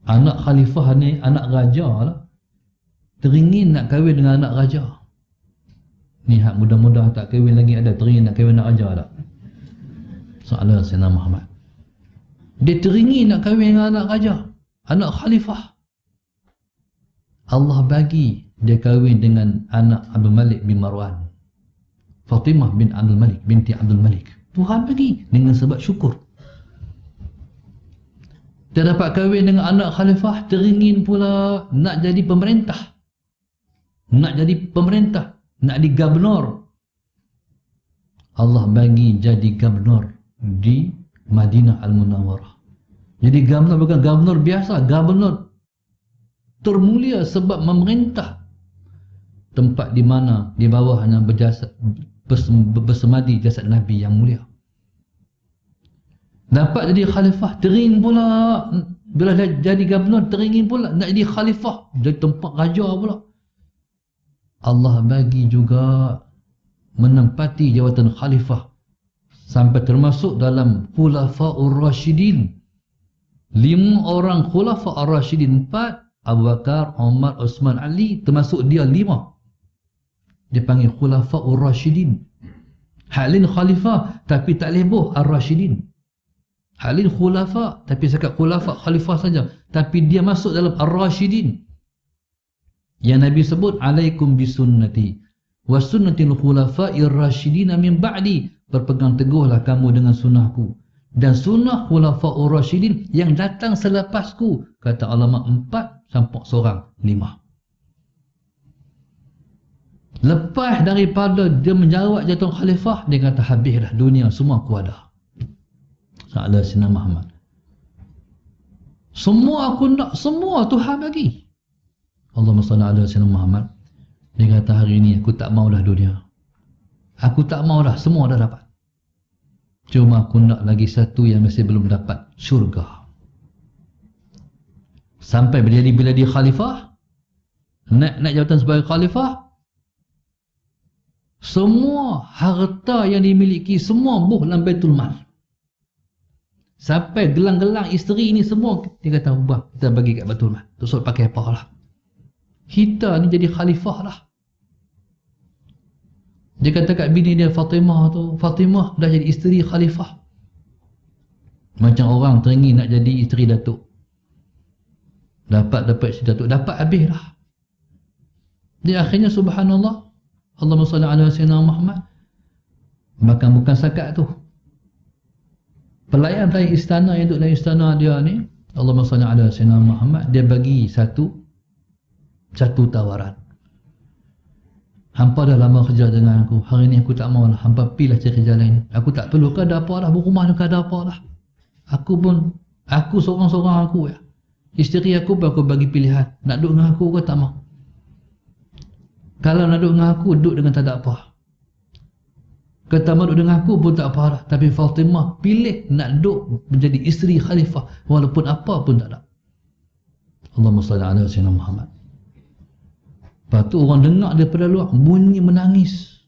Anak khalifah ni anak raja lah. Teringin nak kahwin dengan anak raja. Ni hak mudah-mudah tak kahwin lagi ada teringin nak kahwin dengan raja tak? Soalan Sayyidina Muhammad. Dia teringin nak kahwin dengan anak raja, anak khalifah. Allah bagi dia kahwin dengan anak Abdul Malik bin Marwan. Fatimah bin Abdul Malik binti Abdul Malik. Tuhan bagi dengan sebab syukur. Dia dapat kahwin dengan anak khalifah, teringin pula nak jadi pemerintah. Nak jadi pemerintah, nak jadi gubernur. Allah bagi jadi gubernur di Madinah Al-Munawwarah. Jadi gubernur bukan gubernur biasa, gubernur termulia sebab memerintah tempat di mana di bawahnya bersemadi jasad Nabi yang mulia. Dapat jadi khalifah, teringin pula bila jadi gubernur, teringin pula nak jadi khalifah, jadi tempat raja pula. Allah bagi juga menempati jawatan khalifah sampai termasuk dalam khulafa'ur rasyidin. 5 orang khulafa'ur rasyidin, 4 Abu Bakar, Umar, Uthman, Ali, termasuk dia 5. Dia panggil khulafa'ur rasyidin. Halin khalifah tapi tak leboh ar-rasyidin. Hak lain khulafa, tapi cakap khulafa, khalifah saja. Tapi dia masuk dalam ar-rasyidin. Yang Nabi sebut, alaikum bisunnati wa sunnatil khulafa'ir rasyidin min ba'di. Berpegang teguhlah kamu dengan sunnahku dan sunnah khulafa'ur rasyidin yang datang selepasku. Kata ulama 4 sampai seorang 5. Lepas daripada dia menjawab jatuh khalifah, dia kata habis dah dunia semua aku ada. Sa'ala Sina Muhammad. Semua aku nak, semua Tuhan bagi. Allahumma salli ala Sina Muhammad. Dia kata hari ini aku tak mau dah dunia. Aku tak mau dah, semua dah dapat. Cuma aku nak lagi satu yang masih belum dapat, syurga. Sampai bila dia khalifah, naik jawatan sebagai khalifah, semua harta yang dimiliki semua buh dalam Baitul Mal. Sampai gelang-gelang isteri ini semua dia kata ubah, kita bagi kat Baitul Mal. Terus pakai apa lah. Kita ni jadi khalifah lah. Dia kata kat bini dia Fatimah tu, Fatimah dah jadi isteri khalifah. Macam orang teringin nak jadi isteri datuk. Dapat isteri datuk, dapat habis lah. Dia akhirnya subhanallah, Allahumma salli ala sayyidina Muhammad. Bahkan bukan sakat tu. Pelayan dari istana yang duduk dalam istana dia ni, Allahumma salli ala sayyidina Muhammad, dia bagi satu tawaran. Hampa dah lama kerja dengan aku, hari ni aku tak mau lah, hampa pilih cari kerja lain. Aku tak perlu ke ada apa lah, berumah ke ada apa lah. Aku seorang-seorang aku ya. Isteri aku pun aku bagi pilihan, nak duduk dengan aku ke tak mau. Kalau nak duduk dengan aku, duduk dengan tak ada apa. Kata mau duduk dengan aku pun tak apa lah. Tapi Fatimah pilih nak duduk menjadi isteri khalifah, walaupun apa pun tak ada. Allahumma salli ala sayyidina Muhammad. Lepas tu orang dengar daripada luar, bunyi menangis.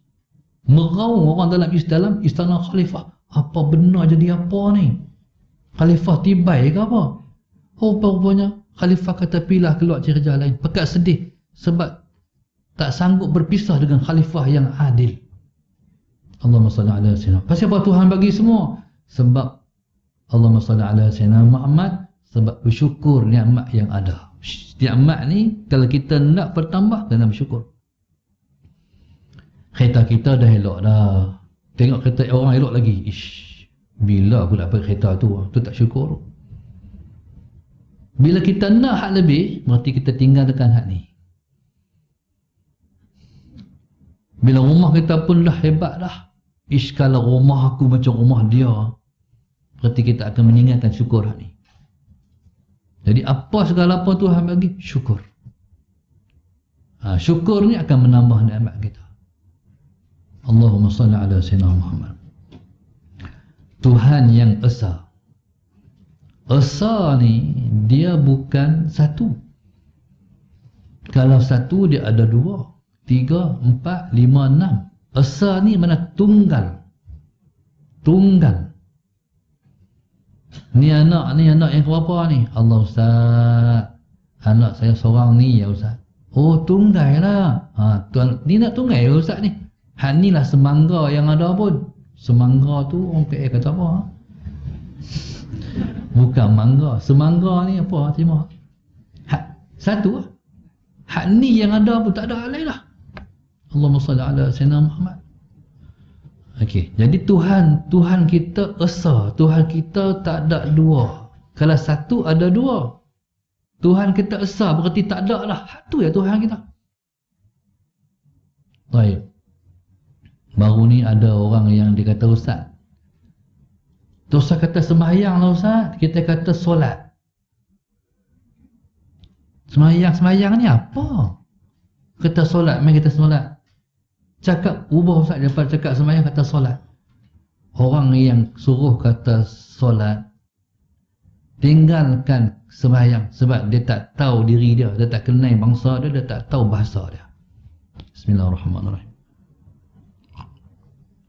Meraung orang dalam istana khalifah. Apa benar jadi apa ni? Khalifah tibai ke apa? Rupanya khalifah kata pilih keluar cari kerja lain. Pekat sedih sebab tak sanggup berpisah dengan khalifah yang adil. Allahumma salli ala sayyidina. Pasal apa Tuhan bagi semua? Sebab Allahumma salli ala sayyidina Muhammad, sebab bersyukur nikmat yang ada. Nikmat ni kalau kita nak bertambah, kena bersyukur. Kereta kita dah elok dah. Tengok kereta orang elok lagi. Bila aku dapat kereta tu tak syukur. Bila kita nak hak lebih, berarti kita tinggalkan hak ni. Bila rumah kita pun dah hebat dah, kalau rumah aku macam rumah dia, berarti kita akan meninggalkan syukur hak ni. Jadi apa segala apa Tuhan bagi, syukur. Syukur ni akan menambah nikmat kita. Allahumma salli ala sayyidina Muhammad. Tuhan yang esa. Esa ni dia bukan satu. Kalau satu dia ada 2, 3, 4, 5, 6. Esa ni mana tunggal. Tunggal. Ni anak yang berapa ni? Allah Ustaz, anak saya seorang ni ya Ustaz. Oh tunggal lah. Tuan, ni nak tunggal ya Ustaz ni. Hak ni lah semangga yang ada pun. Semangga tu orang PA kata apa? Bukan mangga. Semangga ni apa? Terima. Hak satu lah. Hak ni yang ada pun tak ada hal lain lah. Allahumma salli ala sayyidina Muhammad. Okey, jadi Tuhan kita esa, Tuhan kita tak ada 2. Kalau satu ada 2. Tuhan kita esa berarti tak ada lah. Itu ya Tuhan kita. Baik. Baru ni ada orang yang dikata Ustaz. Ustaz kata sembahyang lah Ustaz. Kita kata solat. Sembahyang ni apa? Kata solat, mari kita solat. Cakap ubah Ustaz daripada cakap sembahyang kata solat. Orang yang suruh kata solat, tinggalkan sembahyang sebab dia tak tahu diri dia tak kenal bangsa dia tak tahu bahasa dia. Bismillahirrahmanirrahim.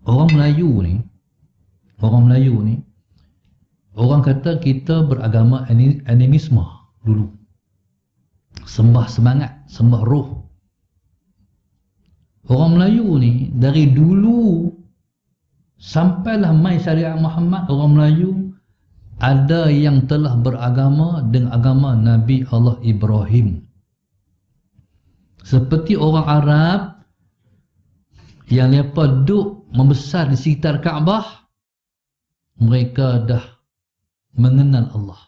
Orang Melayu ni orang kata kita beragama animisme dulu. Sembah semangat, sembah roh. Orang Melayu ni dari dulu sampailah mai syariat Muhammad, orang Melayu ada yang telah beragama dengan agama Nabi Allah Ibrahim. Seperti orang Arab yang mereka duduk membesar di sekitar Kaabah, mereka dah mengenal Allah.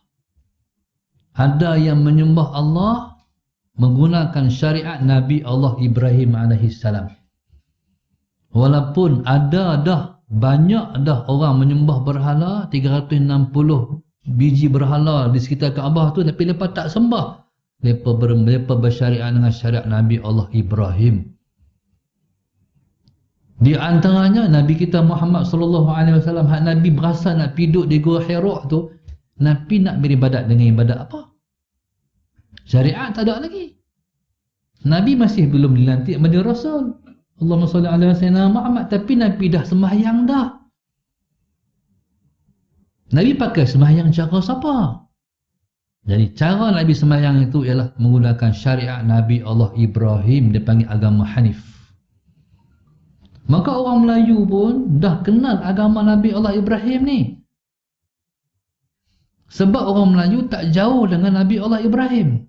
Ada yang menyembah Allah menggunakan syariat Nabi Allah Ibrahim AS. Walaupun ada dah banyak dah orang menyembah berhala, 360 biji berhala di sekitar Kaabah tu, tapi mereka tak sembah. Mereka bersyariat dengan syariat Nabi Allah Ibrahim. Di antaranya Nabi kita Muhammad sallallahu alaihi wasallam, hak Nabi berasa nak piduk di Gua Hira tu, Nabi nak beribadat dengan ibadat apa? Syariat tak ada lagi. Nabi masih belum dilantik menjadi Rasul. Allahumma salli ala sayyidina Muhammad, tapi Nabi dah sembahyang dah. Nabi pakai sembahyang cara siapa? Jadi cara Nabi sembahyang itu ialah menggunakan syariat Nabi Allah Ibrahim, dia panggil agama Hanif. Maka orang Melayu pun dah kenal agama Nabi Allah Ibrahim ni. Sebab orang Melayu tak jauh dengan Nabi Allah Ibrahim.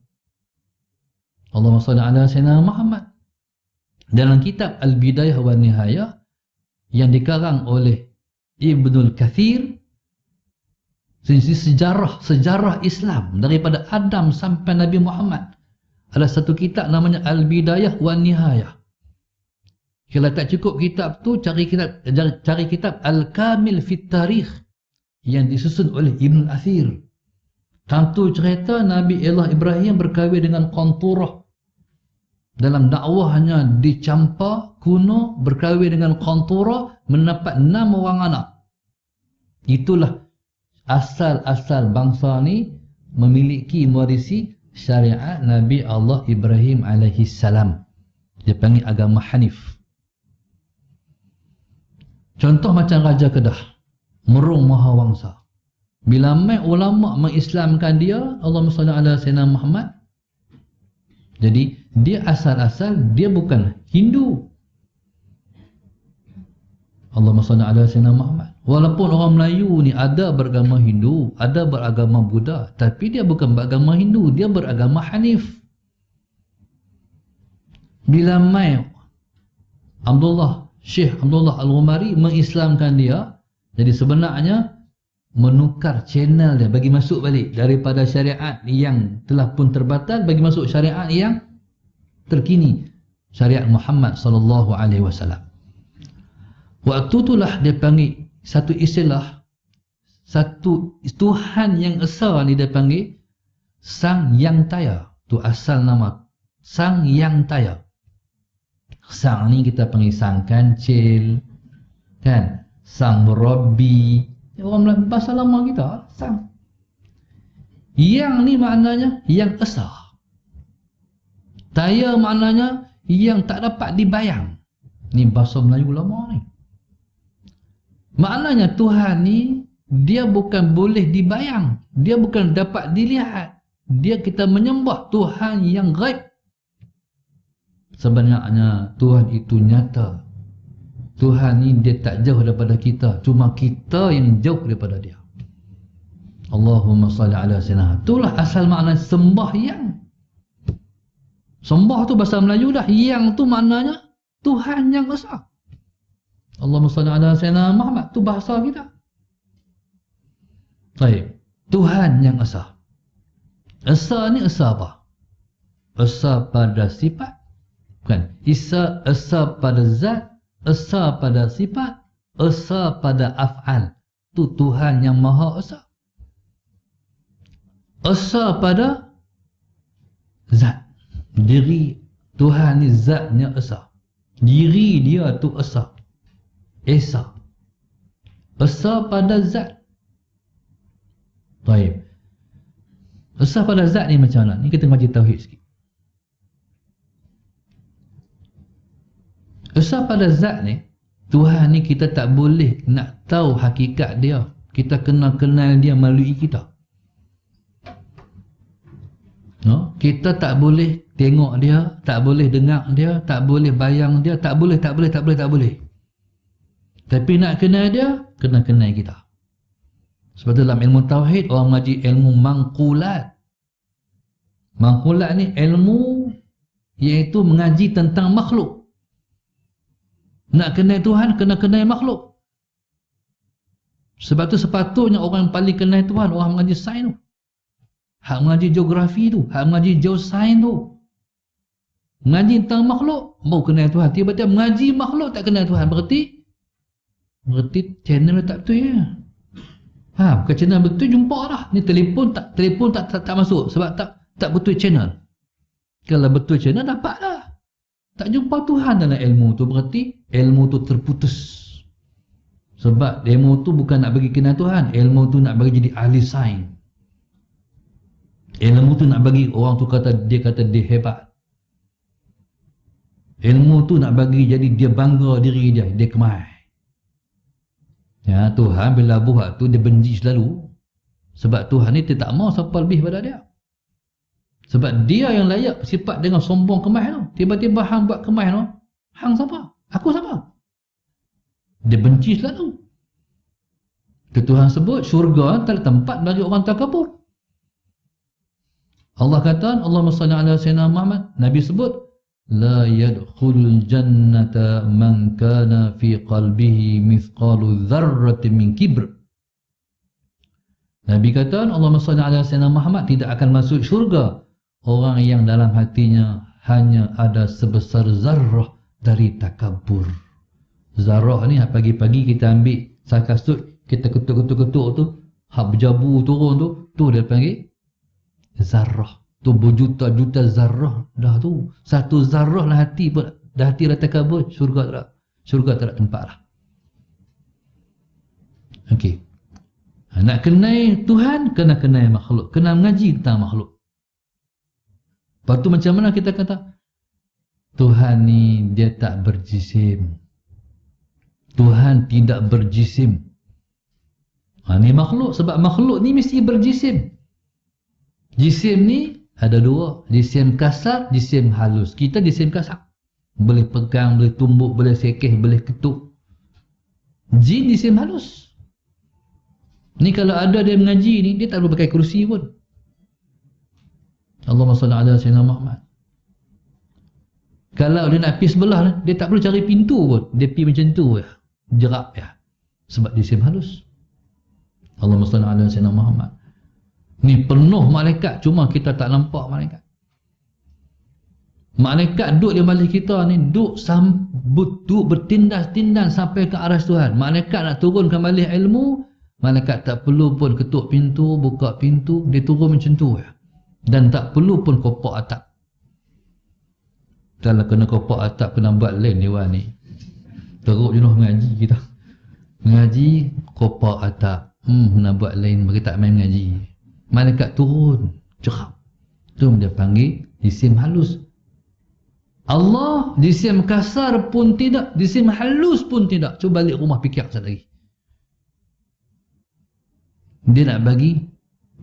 Allahumma salli ala sayyidina Muhammad. Dalam kitab Al-Bidayah wa Nihayah yang dikarang oleh Ibnul Kathir, sejarah Islam daripada Adam sampai Nabi Muhammad, ada satu kitab namanya Al-Bidayah wa Nihayah. Kalau tak cukup kitab tu, cari kitab Al-Kamil Fit Tarikh yang disusun oleh Ibn Athir. Tentu cerita Nabi Allah Ibrahim berkahwin dengan Qanturah. Dalam dakwahnya dicampa kuno, berkahwin dengan Qanturah, mendapat 6 orang anak. Itulah asal-asal bangsa ni memiliki mewarisi syariat Nabi Allah Ibrahim AS. Dia panggil agama Hanif. Contoh macam Raja Kedah, Merung Mahawangsa. Bila mai ulama mengislamkan dia, Allahumma salli ala sayyidina Muhammad. Jadi dia asal-asal dia bukan Hindu. Allahumma salli ala sayyidina Muhammad. Walaupun orang Melayu ni ada beragama Hindu, ada beragama Buddha, tapi dia bukan beragama Hindu, dia beragama Hanif. Bila mai Syekh Abdullah Al-Ghumari mengislamkan dia, jadi sebenarnya menukar channel dia, bagi masuk balik daripada syariat yang telah pun terbatal, bagi masuk syariat yang terkini, syariat Muhammad sallallahu alaihi wasallam. Waktu itulah dia panggil satu istilah, satu Tuhan yang esa ni dia panggil Sang Yang Taya. Tu asal nama Sang Yang Taya. Sang ni kita panggil Sang Kancil, kan? Sang Rabbi. Orang bahasa lama kita, Sang. Yang ni maknanya yang esa. Taya maknanya yang tak dapat dibayang. Ni bahasa Melayu lama ni. Maknanya Tuhan ni dia bukan boleh dibayang, dia bukan dapat dilihat. Dia kita menyembah Tuhan yang gaib. Sebenarnya Tuhan itu nyata. Tuhan ni dia tak jauh daripada kita, cuma kita yang jauh daripada dia. Allahumma salli ala sayyidina. Itulah asal makna sembahyang. Sembah tu bahasa Melayu dah, yang tu maknanya Tuhan yang esa. Allahumma salli ala sayyidina Muhammad, tu bahasa kita. Baik, Tuhan yang esa. Esa ni esa apa? Esa pada sifat, bukan? Esa pada zat, esa pada sifat, esa pada af'al. Tu Tuhan yang maha esa. Esa pada zat. Diri Tuhan ni zatnya esa. Diri dia tu esa. Esa. Esa pada zat. Baik. Esa pada zat ni macam mana? Ni kita ngaji tauhid sikit. Esa pada zat ni, Tuhan ni kita tak boleh nak tahu hakikat dia. Kita kena kenal dia melalui kita. No? Kita tak boleh tengok dia, tak boleh dengar dia, tak boleh bayang dia, tak boleh. Tapi nak kenal dia, kena kenal kita. Sebab tu dalam ilmu tauhid orang mengaji ilmu mangkulat. Mangkulat ni ilmu iaitu mengaji tentang makhluk. Nak kenal Tuhan, kena kenal makhluk. Sebab tu sepatutnya orang yang paling kenal Tuhan, orang mengaji sains tu. Hak mengaji geografi tu, hak mengaji geosains tu. Mengaji tentang makhluk, baru kenal Tuhan. Tiba-tiba mengaji makhluk tak kenal Tuhan. Berarti channel tak betul ya. Bukan channel betul, jumpa dah. Ni telefon tak masuk sebab tak betul channel. Kalau betul channel dapat lah. Tak jumpa Tuhan dalam ilmu tu, berarti ilmu tu terputus. Sebab ilmu tu bukan nak bagi kenal Tuhan, ilmu tu nak bagi jadi ahli sains. Ilmu tu nak bagi orang tu kata dia hebat. Ilmu tu nak bagi jadi dia bangga diri dia kemai. Ya, Tuhan bila buat tu dia benci selalu. Sebab Tuhan ni dia tak mau siapa lebih pada dia. Sebab dia yang layak sifat dengan sombong kemah tu. Tiba-tiba hang buat kemah tu, hang siapa? Aku siapa? Dia benci selalu. Tuhan sebut syurga tak ada tempat bagi orang takabur. Allah kata, Allahumma salli ala sayyidina Muhammad. Nabi sebut, la yadkhulul jannata man kana fi qalbihi mithqalu dzarratin min kibr. Nabi kata, Allahumma salli ala sayyidina Muhammad, tidak akan masuk syurga orang yang dalam hatinya hanya ada sebesar zarrah dari takabur. Zarrah ni pagi-pagi kita ambil sakasut, kita ketuk-ketuk tu, hak berjabu turun tu dia panggil zarrah. Tu berjuta-juta zarrah dah tu. Satu zarrah lah hati pun, dah hati dah takabur, syurga tak ada tempat lah. Okey. Nak kenal Tuhan, kena kenal makhluk, kena mengaji tentang makhluk. Lepas tu macam mana kita kata Tuhan ni dia tak berjisim, Tuhan tidak berjisim. Ni makhluk, sebab makhluk ni mesti berjisim. Jisim ni ada dua, jisim kasar, jisim halus. Kita jisim kasar, boleh pegang, boleh tumbuk, boleh sekeh, boleh ketuk. Jin jisim halus. Ni kalau ada dia mengaji ni, dia tak perlu pakai kerusi pun. Allahumma salli ala sayyidina Muhammad. Kalau dia nak pergi sebelah, dia tak perlu cari pintu pun. Dia pergi macam tu ya, jerak ya. Sebab jisim halus. Allahumma salli ala sayyidina Muhammad. Ni penuh malaikat, cuma kita tak nampak malaikat. Malaikat duduk di balik kita ni, duduk bertindas-tindas sampai ke aras Tuhan. Malaikat nak turun kembali ilmu, malaikat tak perlu pun ketuk pintu, buka pintu, dia turun macam tu ya. Dan tak perlu pun kopak atap. Kalau kena kopak atap, kena buat lain dewan ni. Teruk jenuh mengaji kita. Mengaji, kopak atap. Nak buat lain, bagi tak main mengaji. Malaikat turun, cerak. Tu dia panggil jisim halus. Allah, jisim kasar pun tidak, jisim halus pun tidak. Cuba balik rumah fikir sekali lagi. Dia nak bagi,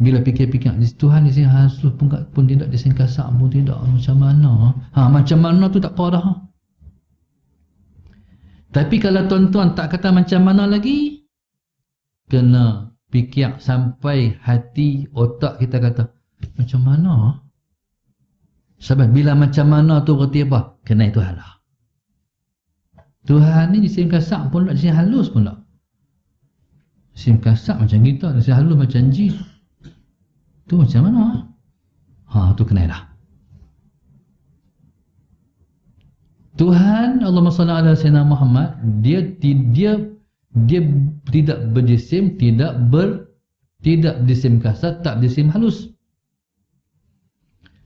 bila fikir-fikir, Tuhan jisim halus pun tidak, jisim kasar pun tidak. Macam mana? Macam mana tu tak apa dah. Tapi kalau tuan-tuan tak kata macam mana lagi, kena fikir sampai hati, otak kita kata, macam mana? Sebab bila macam mana tu berarti apa? Kenal Tuhan lah. Tuhan ni jisim kasar pun tak, jisim halus pun tak. Jisim kasar macam kita, jisim halus macam jin. Tu macam mana? Tu kenal lah. Tuhan, Allahumma salli ala sayyidina Muhammad, dia tidak berjisim, tidak jisim kasar, tak jisim halus.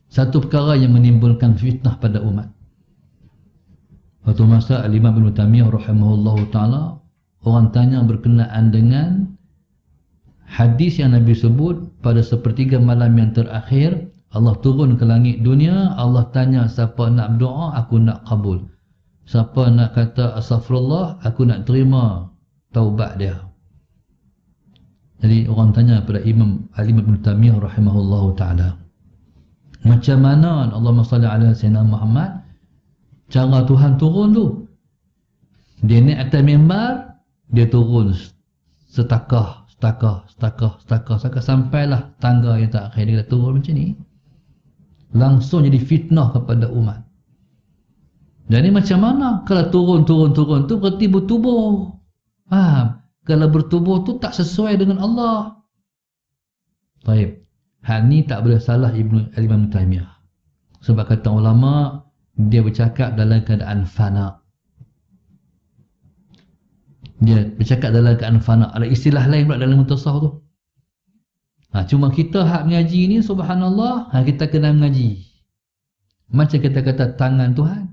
Satu perkara yang menimbulkan fitnah pada umat. Waktu masa Al-Imam Ibn Taymiyah rahimahullahu ta'ala, orang tanya berkenaan dengan hadis yang Nabi sebut, pada sepertiga malam yang terakhir Allah turun ke langit dunia, Allah tanya siapa nak berdoa, aku nak kabul. Siapa nak kata astaghfirullah, aku nak terima taubat dia. Jadi orang tanya kepada Imam Ibn Taymiyah rahimahullahu ta'ala, macam mana Allahumma salli ala sayyidina Muhammad, cara Tuhan turun tu? Dia naik atas mimbar, dia turun setakah stakah sampailah tangga yang terakhir dia turun macam ni. Langsung jadi fitnah kepada umat. Jadi macam mana kalau turun tu berarti bertubuh. Kalau bertubuh tu tak sesuai dengan Allah. Baik. Hal ni tak boleh salah Imam Taimiyah. Sebab kata ulama, dia bercakap dalam keadaan fana. Dia bercakap dalam keadaan fana. Ada istilah lain pula dalam mutasawuf tu. Cuma kita hak mengaji ni, subhanallah, kita kena mengaji. Macam kita kata tangan Tuhan.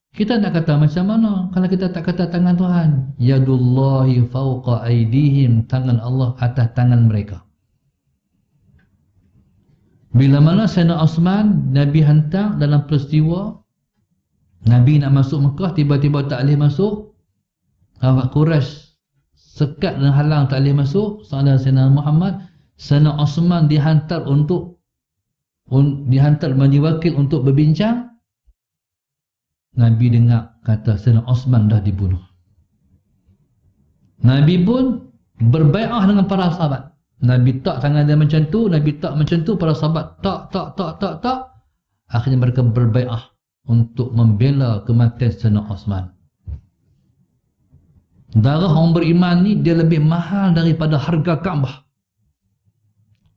Kita nak kata macam mana kalau kita tak kata tangan Tuhan? Yadullahi fawqa aydihim, tangan Allah atas tangan mereka. Bila mana Sayyidina Osman, Nabi hantar dalam peristiwa Nabi nak masuk Mekah, tiba-tiba tak boleh masuk. Awak Quraisy sekat dan halang tak boleh masuk. Sayyidina Muhammad, Sayyidina Osman dihantar menjadi wakil untuk berbincang. Nabi dengar kata Sayyidina Osman dah dibunuh. Nabi pun berbai'ah dengan para sahabat. Nabi tak tangan dia macam tu, Nabi tak macam tu, para sahabat tak. Akhirnya mereka berbai'ah untuk membela kematian Sayyidina Osman. Darah orang beriman ni dia lebih mahal daripada harga Kaabah.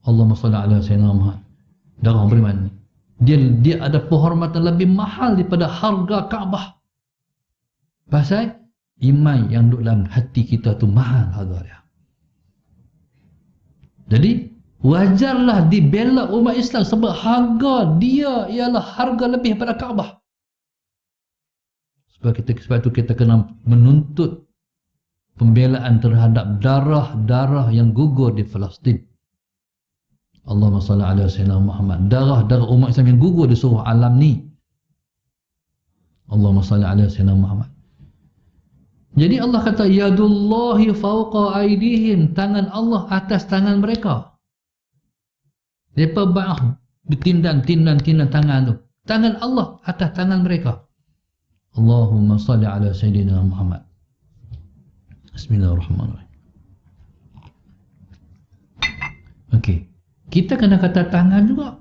Allahumma salli ala Sayyidina Muhammad. Darah orang beriman ni dia ada penghormatan lebih mahal daripada harga Kaabah. Pasal iman yang duduk dalam hati kita tu mahal harga dia. Jadi wajarlah dibela umat Islam sebab harga dia ialah harga lebih daripada Kaabah. Sebab itu kita kena menuntut pembelaan terhadap darah-darah yang gugur di Palestin. Allahumma salli ala Sayyidina Muhammad. Darah-darah umat Islam yang gugur di seluruh alam ni. Allahumma salli ala Sayyidina Muhammad. Jadi Allah kata yadullahi fawqa aydihim, tangan Allah atas tangan mereka. Mereka ba'ah bertindan tangan tu. Tangan Allah atas tangan mereka. Allahumma salli ala Sayyidina Muhammad. Bismillahirrahmanirrahim. Okey. Kita kena kata tangan juga.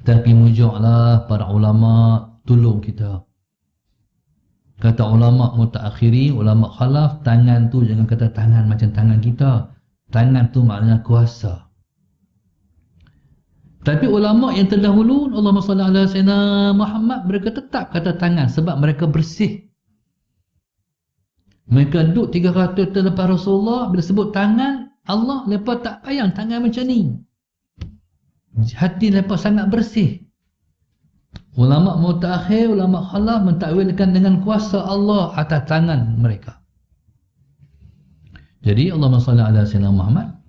Tapi mujuklah para ulama tolong kita. Kata ulama mutaakhiri, ulama khalaf, tangan tu jangan kata tangan macam tangan kita. Tangan tu maknanya kuasa. Tapi ulama yang terdahulu, Allahumma salli ala Sayyidina Muhammad, mereka tetap kata tangan sebab mereka bersih. Mereka duduk 300 tahun lepas Rasulullah, bila sebut tangan Allah, mereka tak payang tangan macam ni. Hati mereka sangat bersih. Ulama mutaakhir, ulama khalaf mentakwilkan dengan kuasa Allah atas tangan mereka. Jadi Allahumma salli ala Sayyidina Muhammad.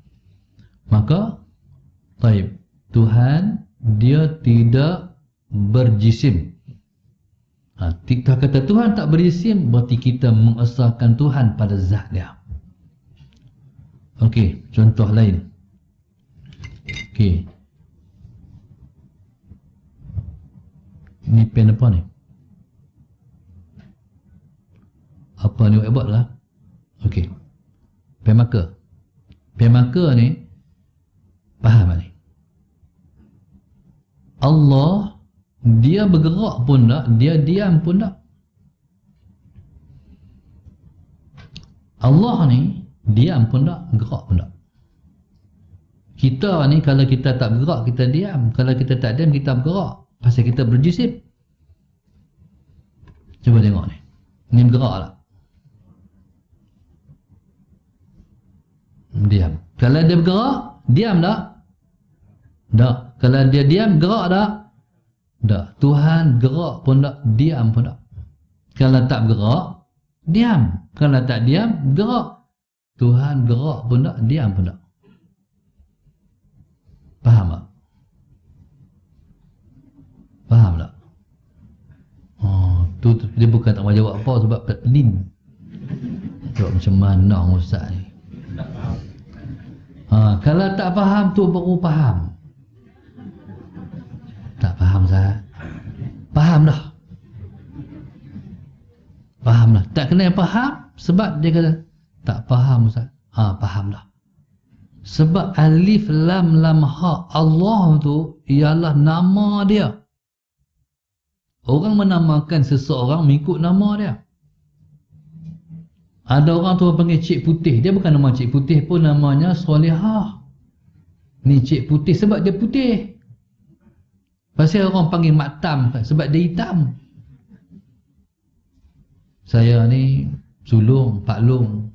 Maka Tuhan dia tidak berjisim. Kita kata Tuhan tak berjisim, berarti kita mengesahkan Tuhan pada zat dia. Okey, contoh lain. Okey. Ni pen apa ni? Apa ni awak buat lah? Okey. Pen marker. Pen marker ni faham ni? Allah dia bergerak pun tak, dia diam pun tak. Allah ni diam pun tak, gerak pun tak. Kita ni kalau kita tak bergerak, kita diam. Kalau kita tak diam, kita bergerak. Pasal kita berjisim. Cuba tengok ni. Ni bergerak tak? Diam. Kalau dia bergerak, diam tak? Tak. Kalau dia diam, gerak tak? Tak. Tuhan gerak pun tak, diam pun tak. Kalau tak bergerak, diam. Kalau tak diam, gerak. Tuhan gerak pun tak, diam pun tak. Faham tak? Faham tak? Tu dia bukan tak mau jawab apa sebab pelin. Jawab macam mana Ustaz ni? Kalau tak faham tu baru faham. Tak faham Ustaz. Faham dah. Faham dah. Tak kena faham sebab dia kata tak faham Ustaz. Fahamlah. Sebab alif lam lam ha Allah tu ialah nama dia. Orang menamakan seseorang mengikut nama dia. Ada orang tu panggil Cik Putih, dia bukan nama Cik Putih pun, namanya Solehah. Ni Cik Putih sebab dia putih. Pasal orang panggil Maktam sebab dia hitam. Saya ni sulung, Pak Long,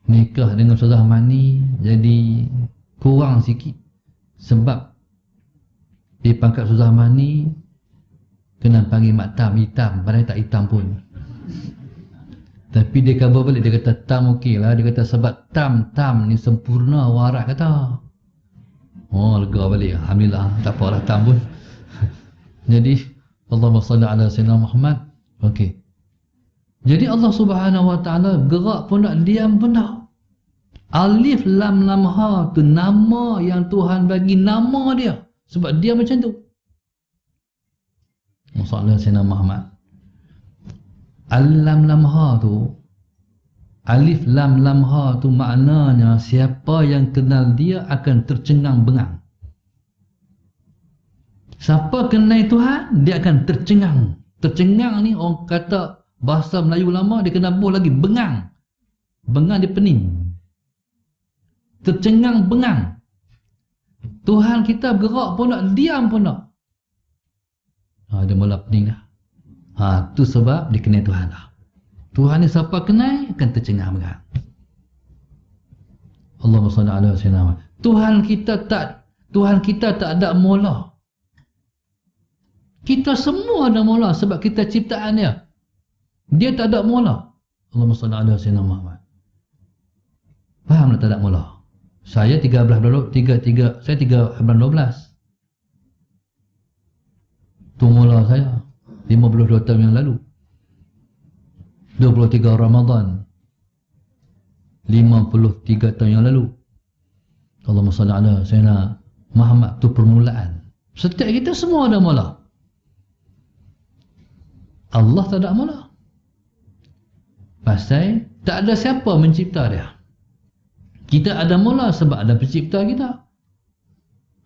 nikah dengan Ustazah Mani, jadi kurang sikit. Sebab di pangkat Ustazah Mani kena panggil Maktam, hitam, padahal tak hitam pun. Tapi dia cover balik, dia kata tam okey lah. Dia kata sebab tam ni sempurna, warak kata. Oh, lega balik. Alhamdulillah, tak apalah tam pun. Jadi Allahumma salli ala sayyidina Muhammad. Okey. Jadi Allah Subhanahu wa taala gerak pun tak, diam pun tak. Alif lam lam ha tu nama yang Tuhan bagi, nama dia. Sebab dia macam tu. Sallallahu alaihi wasallam Muhammad. Lam lam ha tu, alif lam lam ha tu maknanya siapa yang kenal dia akan tercengang bengang. Siapa kenal Tuhan, dia akan tercengang. Tercengang ni orang kata bahasa Melayu lama, dia kena buh lagi, bengang. Bengang dia pening. Tercengang bengang. Tuhan kita gerak pun tak, diam pun tak. Dia mula pening dah. Tu sebab dia kenal Tuhan lah. Tuhan ni siapa kenal akan tercengang bengang. Allahumma salli ala sayyidina. Tuhan kita tak ada mula. Kita semua ada mula sebab kita ciptaan dia. Dia tak ada mula. Allahumma salli ala sayyidina Muhammad. Faham tak ada mula? Saya 13 bulan 12. Tu mula saya 52 tahun yang lalu. 23 Ramadan 53 tahun yang lalu. Allahumma salli ala sayyidina Muhammad. Tu permulaan. Setiap kita semua ada mula. Allah tak ada mula. Pasal tak ada siapa mencipta dia. Kita ada mula sebab ada pencipta kita.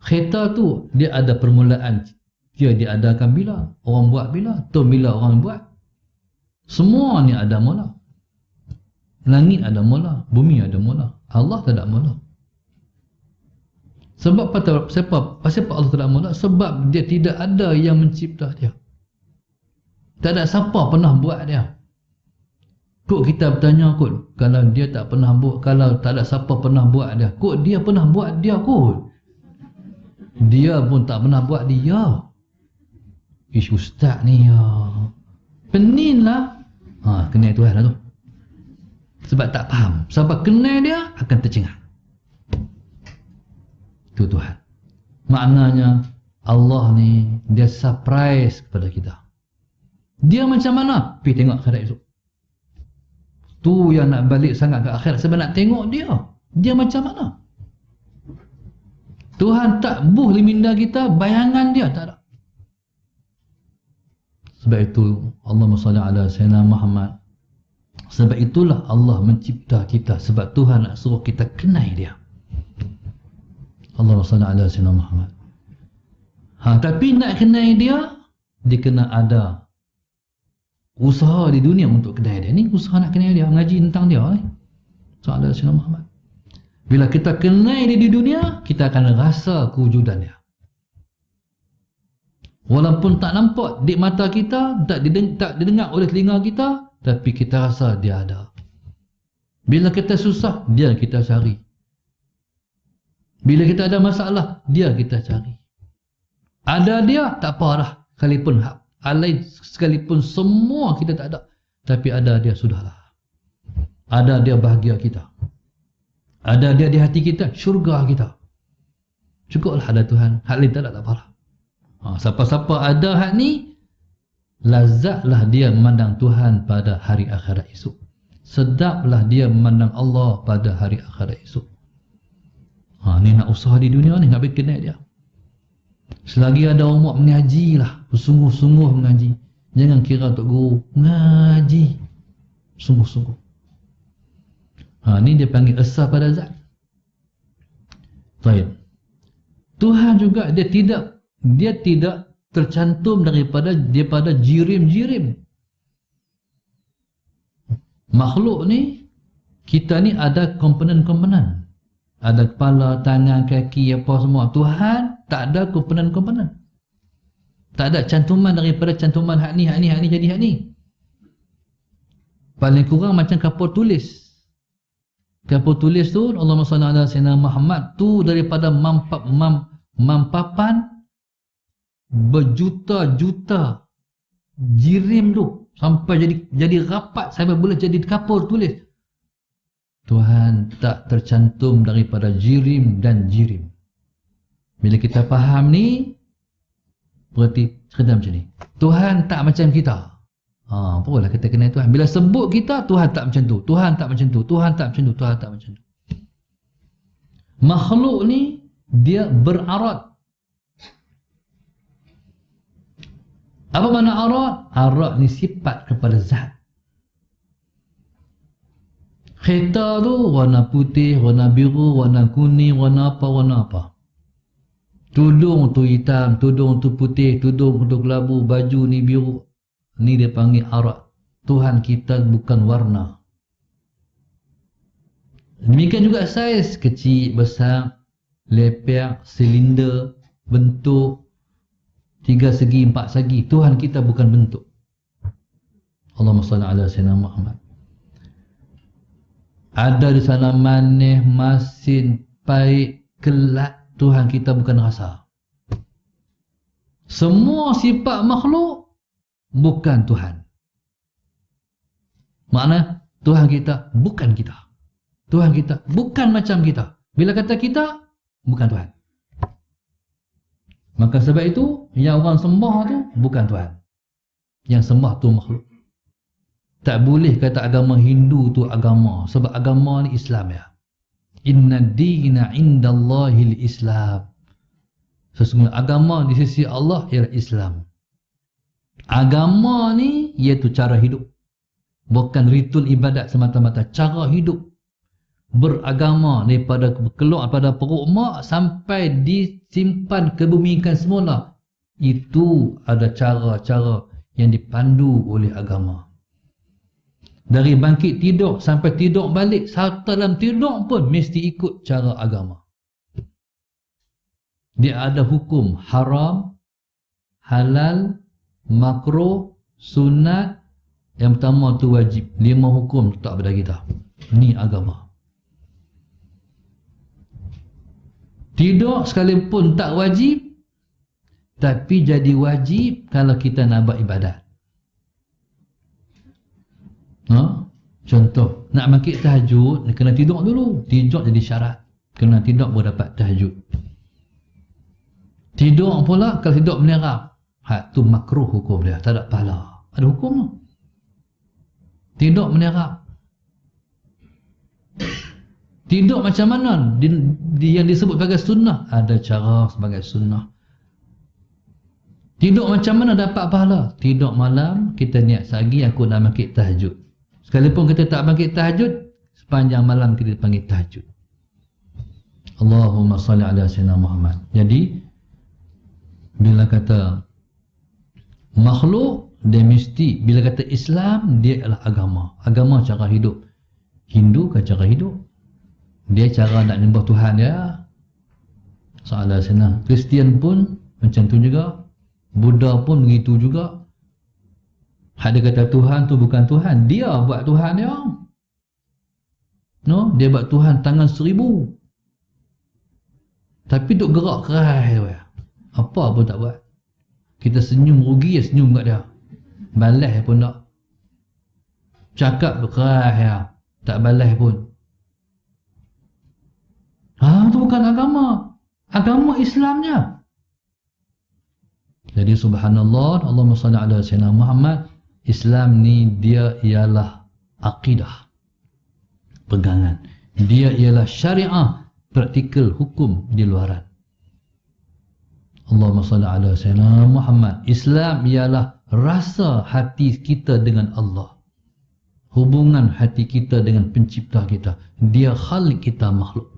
Kereta tu dia ada permulaan. Dia diadakan bila, orang buat bila, tu bila orang buat. Semua ni ada mula. Langit ada mula, bumi ada mula. Allah tak ada mula. Sebab siapa Allah tak ada mula? Sebab dia tidak ada yang mencipta dia. Tak ada siapa pernah buat dia. Kok kita bertanya kot, kalau dia tak pernah buat, kalau tak ada siapa pernah buat dia, kok dia pernah buat dia kot. Dia pun tak pernah buat dia. Ustaz ni pening lah. Kenal Tuhan lah tu. Sebab tak faham. Sebab kenal dia akan tercengang. Itu Tuhan. Maknanya Allah ni dia surprise kepada kita. Dia macam mana? Pergi tengok akhirat esok. Tu yang nak balik sangat ke akhirat sebab nak tengok dia. Dia macam mana? Tuhan tak buh minda kita bayangan dia, tak ada. Sebab itu Allahumma salli ala sayyidina Muhammad. Sebab itulah Allah mencipta kita, sebab Tuhan nak suruh kita kenal dia. Allahumma salli ala sayyidina Muhammad. Tapi nak kenal dia kena ada usaha di dunia untuk kenal dia. Ni usaha nak kenal dia, mengaji tentang dia. Sallallahu alaihi wasallam Muhammad. Bila kita kenal dia di dunia, kita akan rasa kewujudan dia. Walaupun tak nampak di mata kita, tak didengar oleh telinga kita, tapi kita rasa dia ada. Bila kita susah, dia kita cari. Bila kita ada masalah, dia kita cari. Ada dia, tak apa dah. Sekalipun semua kita tak ada, tapi ada dia sudahlah. Ada dia bahagia kita. Ada dia di hati kita, syurga kita. Cukuplah ada Tuhan. Hak lain tak ada, tak apalah. Siapa-siapa ada hak ni, lazatlah dia memandang Tuhan pada hari akhirat esok. Sedaplah dia memandang Allah pada hari akhirat esok. Ni nak usaha di dunia ni, nak berkenal dia. Selagi ada umur, mengajilah, bersungguh-sungguh mengaji. Jangan kira untuk guru, mengaji sungguh-sungguh. Ni dia panggil esa pada zat. Baik. Tuhan juga dia tidak tercantum daripada jirim-jirim. Makhluk ni, kita ni ada komponen-komponen. Ada kepala, tangan, kaki, apa semua. Tuhan tak ada komponen-komponen. Tak ada cantuman daripada cantuman hak ni jadi hak ni. Paling kurang macam kapur tulis. Kapur tulis tu, Allahumma salli ala sayyidina Muhammad tu daripada mampapan berjuta-juta jirim tu sampai jadi rapat sampai boleh jadi kapur tulis. Tuhan tak tercantum daripada jirim dan jirim. Bila kita faham ni, berarti cerita macam ni. Tuhan tak macam kita. Apalah kita kenal Tuhan. Bila sebut kita, Tuhan tak macam tu. Tuhan tak macam tu. Tuhan tak macam tu. Tuhan tak macam tu. Makhluk ni, dia berarad. Apa makna arad? Arad ni sifat kepada zat. Kereta tu warna putih, warna biru, warna kuning, warna apa. Tudung tu hitam, tudung tu putih, tudung tu kelabu, baju ni biru. Ni dia panggil arad. Tuhan kita bukan warna. Demikian juga saiz, kecil, besar, lepek, silinder, bentuk, 3 segi, 4 segi. Tuhan kita bukan bentuk. Allahumma salli ala sayyidina Muhammad. Ada di sana manis, masin, pahit, kelat. Tuhan kita bukan rasa. Semua sifat makhluk bukan Tuhan. Makna Tuhan kita bukan kita. Tuhan kita bukan macam kita. Bila kata kita, bukan Tuhan. Maka sebab itu, yang orang sembah tu bukan Tuhan. Yang sembah tu makhluk. Tak boleh kata agama Hindu tu agama. Sebab agama ni Islam ya. Inna dina indallahil Islam. Sesungguhnya agama di sisi Allah ialah Islam. Agama ni iaitu cara hidup. Bukan ritual ibadat semata-mata. Cara hidup. Beragama daripada keluar pada perut mak sampai disimpan kebumikan semula. Itu ada cara-cara yang dipandu oleh agama. Dari bangkit tidur sampai tidur balik, serta dalam tidur pun mesti ikut cara agama. Dia ada hukum haram, halal, makruh, sunat. Yang pertama tu wajib. 5 hukum tak pada kita. Ni agama. Tidur sekalipun tak wajib, tapi jadi wajib kalau kita nak buat ibadat. Contoh, nak bangkit tahajud, kena tidur dulu. Tidur jadi syarat. Kena tidur baru dapat tahajud. Tidur pula, kalau tidur menerap, tu makruh hukum dia. Tak ada pahala. Ada hukum tu. Tidur menerap. Tidur macam mana? Yang disebut sebagai sunnah. Ada cara sebagai sunnah. Tidur macam mana dapat pahala? Tidur malam, kita niat sehari aku nak bangkit tahajud. Sekalipun kita tak bangkit tahajud, sepanjang malam kita panggil tahajud. Allahumma salli ala sayyidina Muhammad. Jadi, bila kata makhluk, dia mesti, bila kata Islam, dia adalah agama. Agama cara hidup. Hindu kan cara hidup. Dia cara nak nyembah Tuhan dia. Soalan sana. Kristian pun macam tu juga. Buddha pun begitu juga. Ada kata Tuhan tu bukan Tuhan. Dia buat Tuhan dia. Dia buat Tuhan tangan 1000. Tapi duk gerak keras. Apa pun tak buat. Kita senyum rugi, senyum kat dia. Balas pun tak. Cakap keras ya. Tak balas pun. Tu bukan agama. Agama Islamnya. Jadi subhanallah, Allahumma salli ala sayyidina Muhammad. Islam ni dia ialah akidah. Pegangan. Dia ialah syariah. Praktikal hukum di luaran. Allahumma salli ala sayyidina Muhammad. Islam ialah rasa hati kita dengan Allah. hubungan hati kita dengan pencipta kita. Dia khalik, kita makhluk.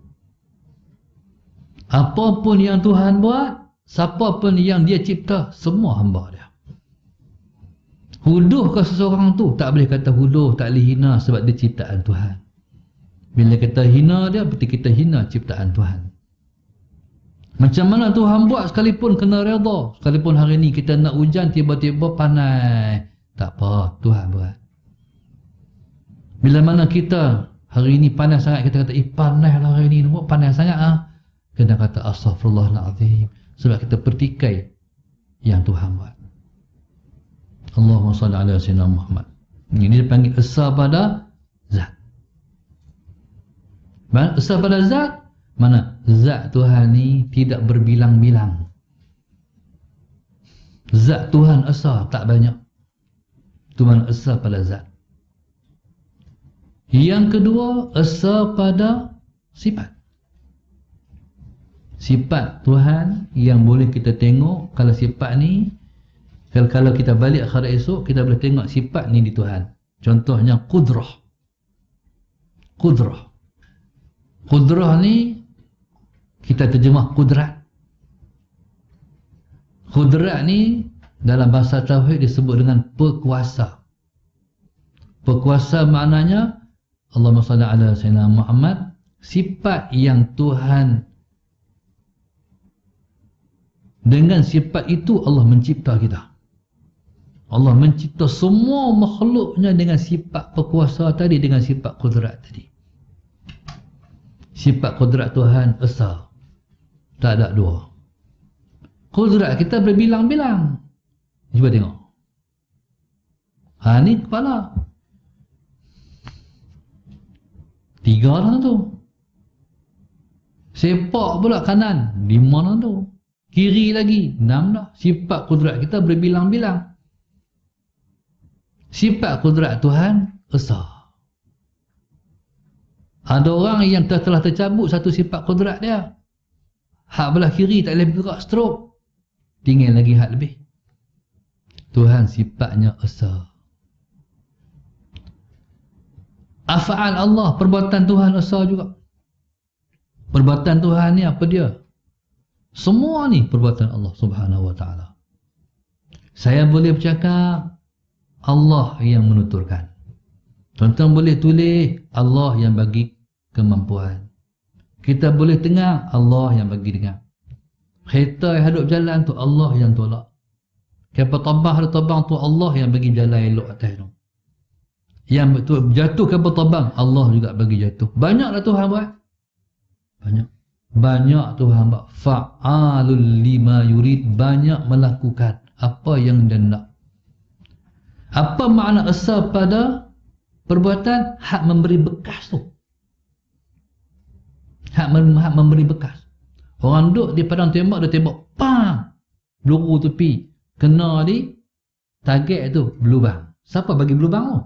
Apapun yang Tuhan buat, siapa pun yang dia cipta, semua hamba dia. Huduh ke seseorang tu, tak boleh kata huduh, tak boleh hina sebab dia ciptaan Tuhan. Bila kita hina dia, berarti kita hina ciptaan Tuhan. Macam mana Tuhan buat sekalipun kena redha. Sekalipun hari ni kita nak hujan, tiba-tiba panas. Tak apa, Tuhan buat. Bila mana kita hari ni panas sangat, kita kata, panas lah hari ni, panas sangat ah. Kena kata astaghfirullahalazim, sebab kita pertikai yang Tuhan buat. Allahumma salli ala sayyidina Muhammad. Ini dipanggil esa pada zat. Esa pada zat, mana zat Tuhan ni tidak berbilang-bilang. Zat Tuhan esa, tak banyak. Itu mana esa pada zat. Yang kedua, esa pada sifat. Sifat Tuhan yang boleh kita tengok. Kalau sifat ni, kalau kita balik akhirat esok, kita boleh tengok sifat ni di Tuhan. Contohnya qudrah. Qudrah. Qudrah ni kita terjemah kudrat. Kudrat ni dalam bahasa tauhid disebut dengan pekuasa. Pekuasa maknanya, Allahumma salli ala sayyidina Muhammad, sifat yang Tuhan, dengan sifat itu Allah mencipta kita. Allah mencipta semua makhluknya dengan sifat pekuasa tadi, dengan sifat kudrat tadi. Sifat kudrat Tuhan esa, tak ada dua. Kudrat kita berbilang-bilang. Cuba tengok. Ni kepala. 3 orang tu. Sepak pula kanan, 5 orang tu. Kiri lagi, 6 dah. Sifat kudrat kita berbilang-bilang. Sifat kudrat Tuhan esa. Ada orang yang telah tercabut satu sifat kudrat dia. Hak belah kiri tak boleh bergerak, stroke. Tinggal lagi hak lebih. Tuhan sifatnya esa. Af'al Allah, perbuatan Tuhan esa juga. Perbuatan Tuhan ni apa dia? Semua ni perbuatan Allah Subhanahu wa ta'ala. Saya boleh bercakap, Allah yang menuturkan. Tuan-tuan boleh tulis, Allah yang bagi kemampuan. Kita boleh dengar, Allah yang bagi dengar. Kereta yang hadap jalan tu Allah yang tolak. Kapal terbang hadap terbang tu Allah yang bagi jalan elok atas tu. Yang betul jatuh kapal terbang, Allah juga bagi jatuh. Banyaklah Tuhan buat. Banyak. Banyak Tuhan buat. Fa'alul lima yurid, banyak melakukan apa yang dia nak. Apa makna esa pada perbuatan? Hak memberi bekas tu. Hak memberi bekas. Orang duduk di padang tembak, dia tembak, pang! Peluru tepi. Kena di target tu, berlubang. Siapa bagi berlubang tu?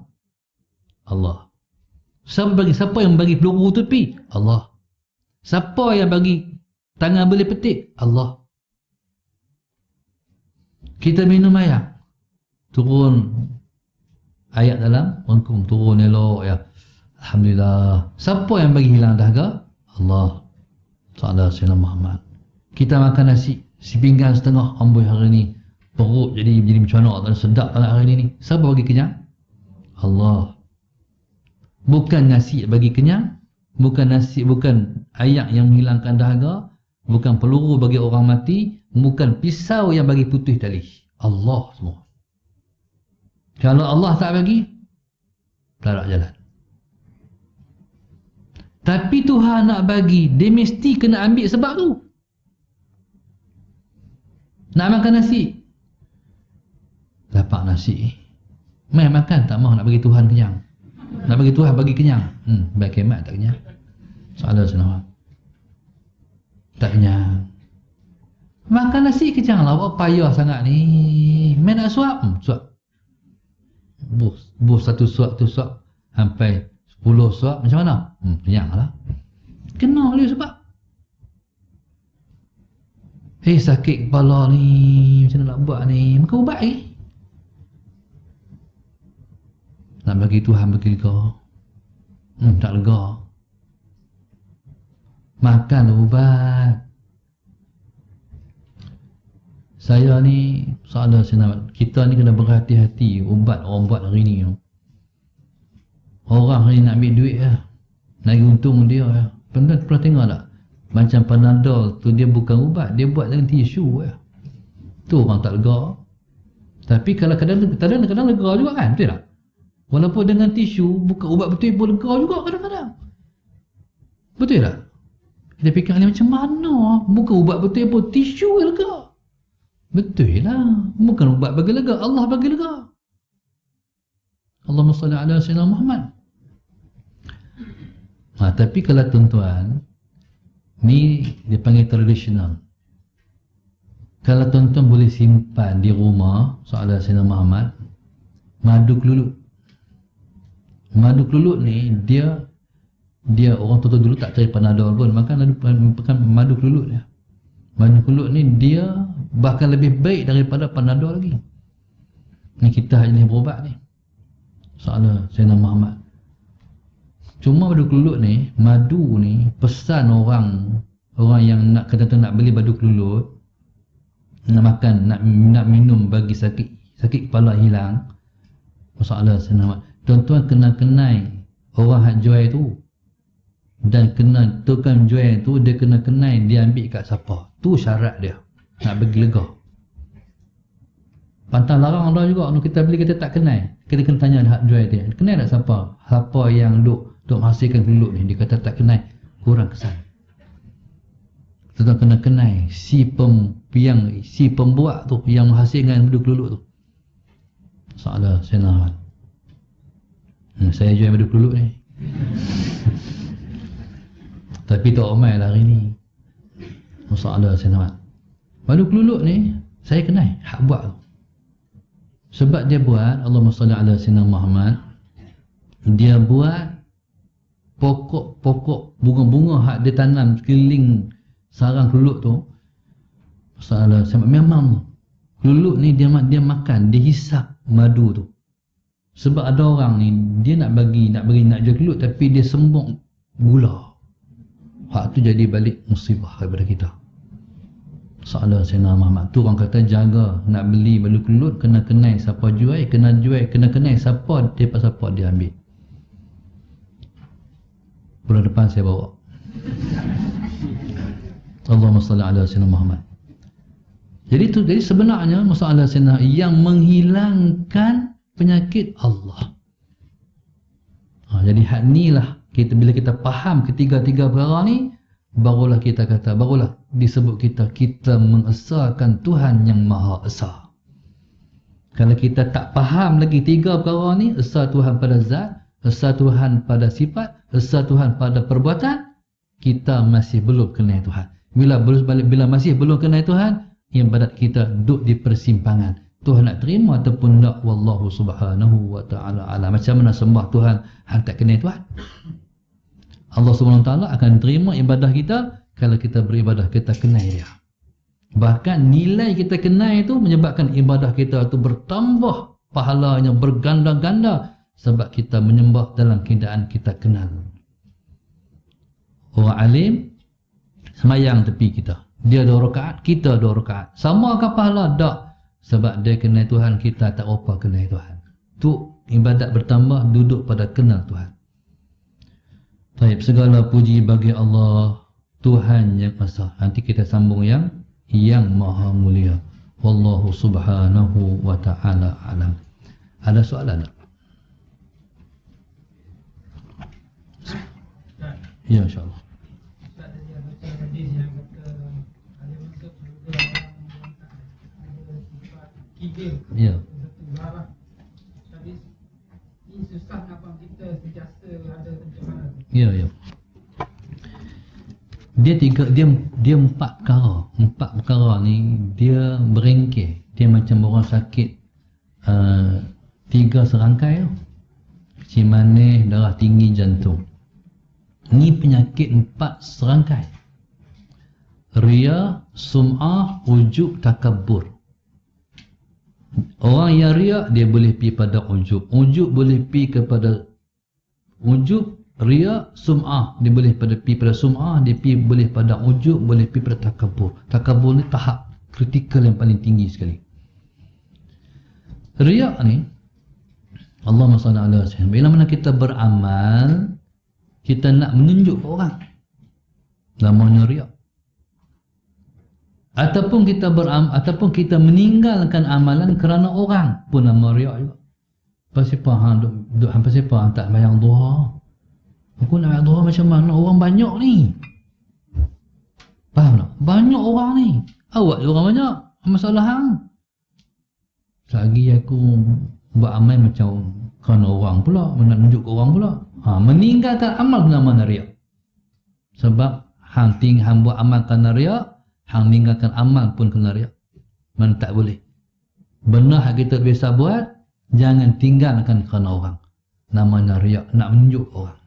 Allah. Siapa yang bagi peluru tepi? Allah. Siapa yang bagi tangan boleh petik? Allah. Kita minum air, turun ayat dalam rangkum, turun elok ya. Alhamdulillah. Siapa yang bagi hilang dahaga? Allah. Sallallahu alaihi Muhammad. Kita makan nasi sepinggan setengah amboi hari ni, perut jadi macam mana, sedap sangat hari ni. Siapa bagi kenyang? Allah. Bukan nasi bagi kenyang, bukan nasi, bukan ayak yang menghilangkan dahaga, bukan peluru bagi orang mati, bukan pisau yang bagi putih tali. Allah semua. Kalau Allah tak bagi, tak ada jalan. Tapi Tuhan nak bagi, dia mesti kena ambil sebab tu. Nak makan nasi, dapat nasi, main makan, tak mahu nak bagi Tuhan kenyang. Nak bagi Tuhan bagi kenyang. Baik kemat tak kenyang. Salah senang. Tak kenyang. Makan nasi kenyang lah. Awak payah sangat ni. Main nak suap? Suap. Bus satu suap tu suap sampai 10 suap, macam mana? Kenyang lah. Kena oleh sebab sakit kepala ni, macam mana nak buat ni? Makan ubat lagi. Nak bagi Tuhan bagi lega. Tak lega. Makan ubat. Saya ni soalan kita ni kena berhati-hati ubat orang buat hari ni. Orang hari ni nak ambil duit lah, nak untung dia lah. Pernah tengok tak? Macam Panadol tu dia bukan ubat, dia buat dengan tisu lah. Tu orang tak lega. Tapi kalau kadang-kadang lega juga kan, betul tak? Walaupun dengan tisu, bukan ubat betul pun lega juga kadang-kadang. Betul tak? Kita fikir ni macam mana? Bukan ubat betul pun tisu yang lega. Betul lah. Bukan ubat bagi lega, Allah bagi lega. Allahumma salli ala sayyidina Muhammad. Tapi kalau tuan-tuan, ni dia panggil tradisional. Kalau tuan-tuan boleh simpan di rumah, soalan sayyidina Muhammad, madu kelulut. Madu kelulut ni dia orang tua dulu tak cari Panadol pun, makan madu kelulut dia. Madu kelulut ni dia bahkan lebih baik daripada Panadol lagi. Ni kita jenis berubat ni. Soalan Sayyidina Muhammad. Cuma madu kelulut ni, madu ni pesan orang yang nak kata-kata nak beli madu kelulut, nak makan, nak minum bagi sakit kepala hilang. Soalan Sayyidina Muhammad. Tuan-tuan kena kenai orang hak jual tu. Dan kena tukang jual tu dia kena kenai dia ambil kat siapa. Tu syarat dia nak bagi lega. Pantang larang ada juga kalau kita beli kita tak kenai. Kita kena tanya hak jual dia. Kenai tak siapa? Siapa yang duk menghasilkan kelulut ni, dia kata tak kenai, kurang kesan. Kita kena kenai si pembuat tu yang menghasilkan madu kelulut tu. Soalan Sayyidina saya jual madu kelulut ni. Tapi tak ramai lah hari ni. Masalah saya nak. Madu kelulut ni saya kenal hak buat tu. Sebab dia buat, Allahumma salli ala sayyidina Muhammad, dia buat pokok-pokok bunga-bunga hak dia tanam keliling sarang kelulut tu. Masalah saya memang kelulut ni dia makan, dia hisap madu tu. Sebab ada orang ni dia nak jual kelulut tapi dia sembung gula. Hak tu jadi balik musibah kepada kita. Soalan Sayyidina Muhammad tu orang kata jaga nak beli madu kelulut kena kenal siapa jual, kena kenal siapa dia ambil. Bulan depan saya bawa. Allahumma salli ala Sayyidina Muhammad. Jadi sebenarnya masalah Sayyidina yang menghilangkan penyakit Allah. Jadi hak ni lah bila kita faham ketiga-tiga perkara ni, barulah disebut kita mengesahkan Tuhan yang Maha Esa. Kalau kita tak faham lagi tiga perkara ni, esa Tuhan pada zat, esa Tuhan pada sifat, esa Tuhan pada perbuatan, kita masih belum kenal Tuhan. Bila masih belum kenal Tuhan, ibadat kita duduk di persimpangan. Tuhan nak terima ataupun tak, wallahu subhanahu wa ta'ala ala. Macam mana sembah Tuhan hang tak kenal Tuhan? Allah subhanahu wa ta'ala akan terima ibadah kita kalau kita beribadah kita kenal dia. Bahkan nilai kita kenal itu menyebabkan ibadah kita itu bertambah pahalanya berganda-ganda sebab kita menyembah dalam keadaan kita kenal. Orang alim semayang tepi kita, dia 2 rakaat, kita 2 rakaat, sama ke pahala? Tak. Sebab dia kenal Tuhan, kita tak apa kenal Tuhan. Tu ibadat bertambah duduk pada kenal Tuhan. Baik, segala puji bagi Allah, Tuhan yang Esa. Nanti kita sambung yang Maha Mulia. Wallahu subhanahu wa ta'ala alam. Ada soalan tak? Ya, insyaAllah. Ya. Ini susah nak faham kita sentiasa ada macam mana. Ya. Dia empat perkara ni dia berengkeh. Dia macam orang sakit 3 serangkai tu. Cimaneh, darah tinggi, jantung. Ni penyakit 4 serangkai. Riya, sum'ah, ujub, takabbur. Orang yang riak dia boleh pergi pada ujub. Ujub boleh pergi kepada ujub, riak, sum'ah. Dia boleh pergi pada sum'ah, dia boleh pada ujub, boleh pergi pada takabur. Takabur ni tahap kritikal yang paling tinggi sekali. Riak ni, Allahumma salli ala sayyidina, bila mana kita beramal, kita nak menunjuk ke orang, namanya riak. Ataupun kita ataupun kita meninggalkan amalan kerana orang pun nama riak juga. Pasipah hang duk pasipah hang tak bayang duha. Aku nak bayang duha macam mana? Orang banyak ni. Faham tak? Banyak orang ni. Awak je orang banyak. Masalah hang. Selagi aku buat amal macam kerana orang pula, nak tunjuk ke orang pula. Meninggalkan amal nama riak. Sebab hang buat amal kerana riak, hang meninggalkan amal pun kena riak. Mana tak boleh. Benar kita biasa buat, jangan tinggalkan kerana orang. Namanya riak, nak menunjuk orang.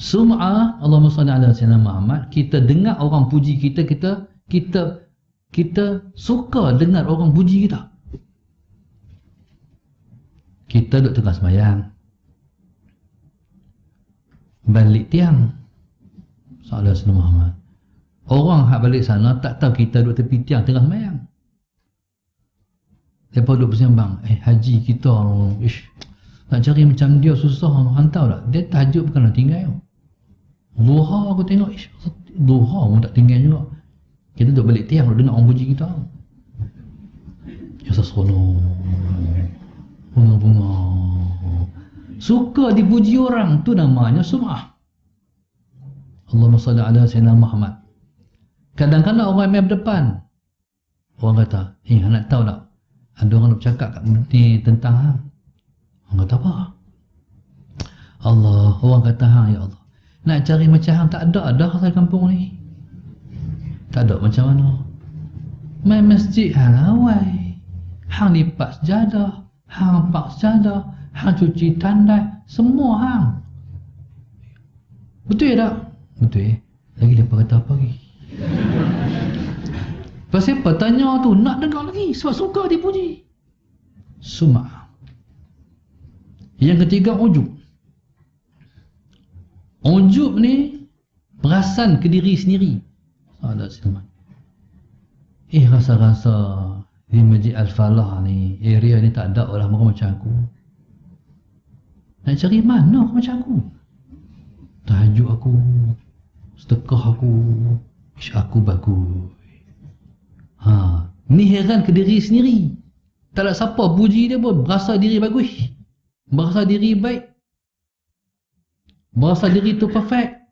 Sum'ah, Allahumma salli ala sayyidina Muhammad, kita dengar orang puji kita, kita suka dengar orang puji kita. Kita duduk tengah sembahyang, balik tiang, sallallahu alaihi Muhammad. Orang hak balik sana tak tahu kita duduk tepi tiang tengah sembahyang. Lepas duduk bersembang, haji kita, nak cari macam dia susah, hantar tak? Dia tahajud bukan nak tinggal. Duha aku tengok, duha pun tak tinggal juga. Kita duduk balik tiang, duduk dengar orang puji kita. Ya seronok, bunga-bunga. Suka dipuji orang, tu namanya sum'ah. Allahumma salli ala sayyidina Muhammad. Kadang-kadang orang main berdepan, orang kata, nak tahu tak, ada orang nak bercakap kat ni tentang hang. Orang kata apa? Allah, orang kata hang, ya Allah, nak cari macam hang tak ada dah di kampung ni. Tak ada macam mana? Main masjid hang awai, hang lipat sejadah, hang pak sejadah, hang cuci tandai, semua hang. Betul tak? Betul. Lagi lepas kata apa lagi? Pasal apa tanya tu, nak dengar lagi sebab suka dipuji. Sum'ah. Yang ketiga, ujub. Ujub ni perasan ke diri sendiri. Ada silman. Rasa-rasa di Masjid Al-Falah ni, area ni tak ada orang macam aku. Nak cari mana orang macam aku? Tahajud aku, sedekah aku, aku bagus. Ni heran ke diri sendiri. Tak ada siapa puji dia pun, berasa diri bagus, berasa diri baik, berasa diri tu perfect.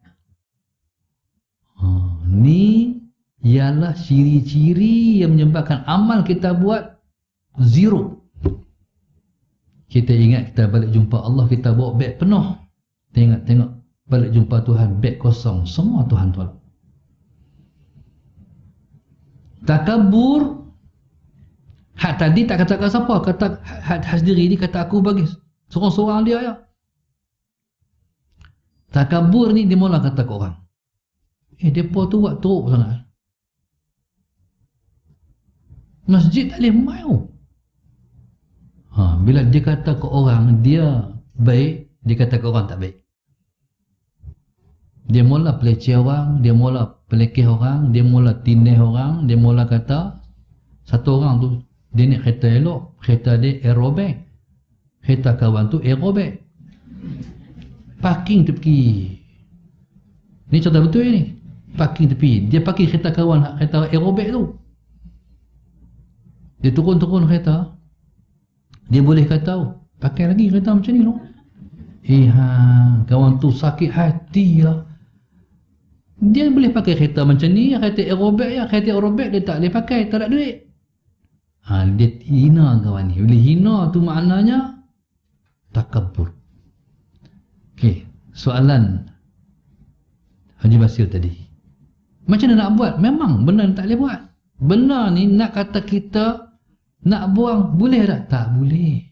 Ni ialah ciri-ciri yang menyebabkan amal kita buat zero. Kita ingat kita balik jumpa Allah, kita bawa beg penuh. Tengok balik jumpa Tuhan, beg kosong, semua Tuhan tolak. Takabur, hak tadi tak katakan siapa, kata hak sendiri ni, kata aku bagi seorang-seorang dia ya. Takabur ni dia mula kata ke orang, depa tu buat teruk sangat, masjid tak boleh main. Bila dia kata ke orang dia baik, dia kata ke orang tak baik. Dia mula peleceh orang, dia mula pelekeh orang, dia mula tindih orang, dia mula kata satu orang tu dia naik kereta elok, kereta dia aerobag, kereta kawan tu aerobag, parking tepi. Ni contoh betul ni, parking tepi. Dia parking kereta kawan, kereta aerobag tu. Dia turun kereta, dia boleh kata, pakai lagi kereta macam ni loh. Kawan tu sakit hati lah. Dia boleh pakai kereta macam ni, kereta aerobag ya, kereta aerobag dia tak boleh pakai, tak ada duit. Dia hina kawan ni. Bila hina tu maknanya takabur. Okey, soalan Haji Basir tadi, macam mana nak buat? Memang benar tak boleh buat. Benar ni nak kata kita nak buang, boleh tak? Tak boleh.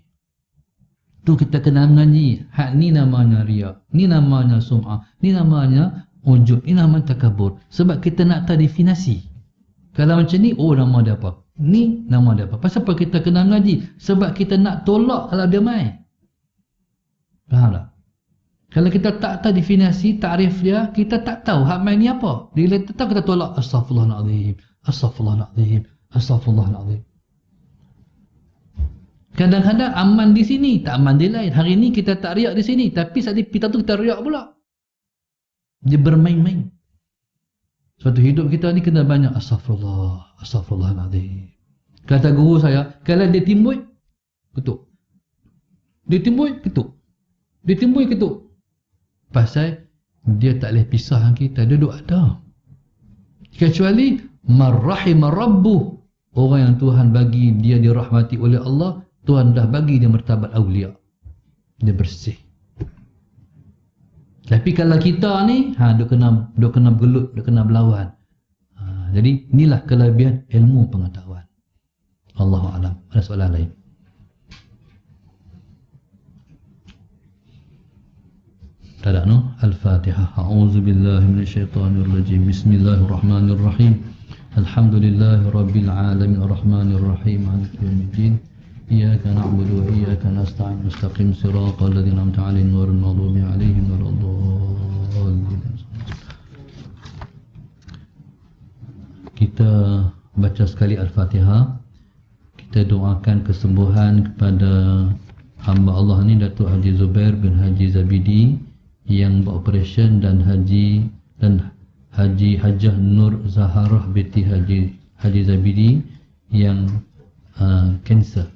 Tu kita kena mengaji. Hak ni namanya riak, ni namanya sum'ah, ni namanya ujub, ni namanya takabur. Sebab kita nak tahu definisi. Kalau macam ni, nama dia apa? Ni nama dia apa? Pasal apa kita kena mengaji? Sebab kita nak tolak kalau dia main. Faham tak? Kalau kita tak tahu definisi, takrif dia, kita tak tahu hak main ni apa. Bila kita tahu, kita tolak. Astaghfirullahaladzim, astaghfirullahaladzim, astaghfirullahaladzim. Kadang-kadang aman di sini, tak aman di lain. Hari ni kita tak riak di sini, tapi saat kita tu kita riak pula. Dia bermain-main. Suatu hidup kita ni kena banyak astaghfirullah, astaghfirullahaladzim. Kata guru saya, kalau dia timbul, ketuk. Dia timbul, ketuk. Dia timbul, ketuk. Pasal dia tak boleh pisah dengan kita, dia duduk ada. Kecuali marrahimah rabbuh, orang yang Tuhan bagi dia dirahmati oleh Allah, Tuhan dah bagi dia martabat awliya. Dia bersih. Tapi kalau kita ni, dia kena bergelut, dia kena berlawan. Jadi inilah kelebihan ilmu pengetahuan. Allahu a'lam. Ada soalan lain? Tak ada, no? Al-Fatihah. A'udzu billahi minasyaitonir rajim. Bismillahirrahmanirrahim. Alhamdulillahi rabbil alamin arrahmanir rahim maliki yaumiddin. Iyyaka na'budu wa iyyaka nasta'in. Mustaqim siratal ladzina an'amta 'alaihim ghairil maghdubi 'alaihim waladdallin. Kita baca sekali Al-Fatihah. Kita doakan kesembuhan kepada hamba Allah ni, Datuk Haji Zubair bin Haji Zabidi yang beroperasi, dan Haji Hajah Nur Zaharah binti Haji Zabidi yang kanser.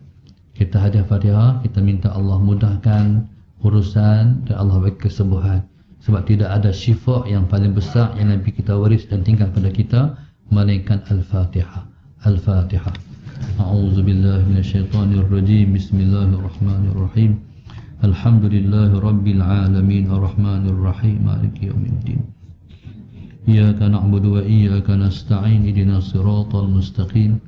Kita hadiah Fatihah, kita minta Allah mudahkan urusan dan Allah bagi kesembuhan. Sebab tidak ada syifa yang paling besar yang Nabi kita waris dan tinggal pada kita melainkan Al-Fatihah. Al-Fatihah. A'udzu billahi minasyaitonir rajim. Bismillahirrahmanirrahim. Alhamdulillahi rabbil alamin arrahmanir rahim maliki yaumiddin. Iyyaka na'budu wa iyyaka nasta'in ihdinas siratal mustaqim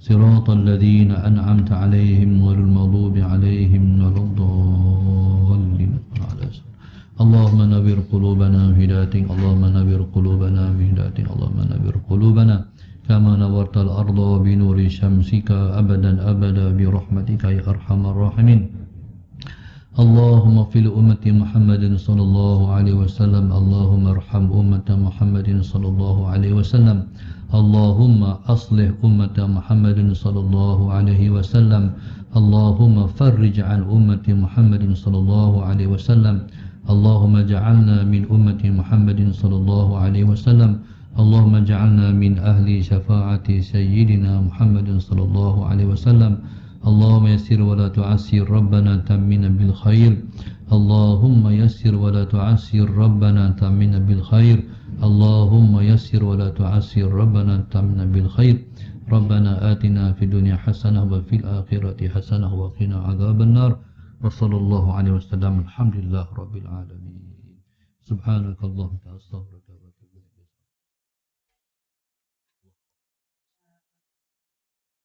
siratal ladzina an'amta 'alaihim ghairil maghdubi 'alaihim waladdallin. Allahumma nawwir qulubana bi hidayatik, Allahumma nawwir qulubana bi hidayatik, Allahumma nawwir qulubana kama nawwartal arda bi nuri syamsika abadan abada bi rahmatika ya arhamar rahimin. Allahumma fil ummati Muhammadin sallallahu alaihi wasallam, Allahumma arham ummata Muhammadin sallallahu alaihi wasallam, Allahumma aslih ummata Muhammadin sallallahu alaihi wasallam, Allahumma farrij an ummati Muhammadin sallallahu alaihi wasallam, Allahumma ja'alna min ummati Muhammadin sallallahu alaihi wasallam, Allahumma ja'alna min ahli syafa'ati sayyidina Muhammadin sallallahu alaihi wasallam. Allahumma yassir wa la tu'assir Rabbana tammina bil khair. Allahumma yassir wa la tu'assir Rabbana tammina bil khair. Allahumma yassir wa la tu'assir Rabbana tammina bil khair. Rabbana atina fid dunya hasanah wa fil akhirati hasanah wa qina adzaban nar. Wa sallallahu alaihi wasallam. Alhamdulillah rabbil alamin. Subhanakallahumma wa bihamdika.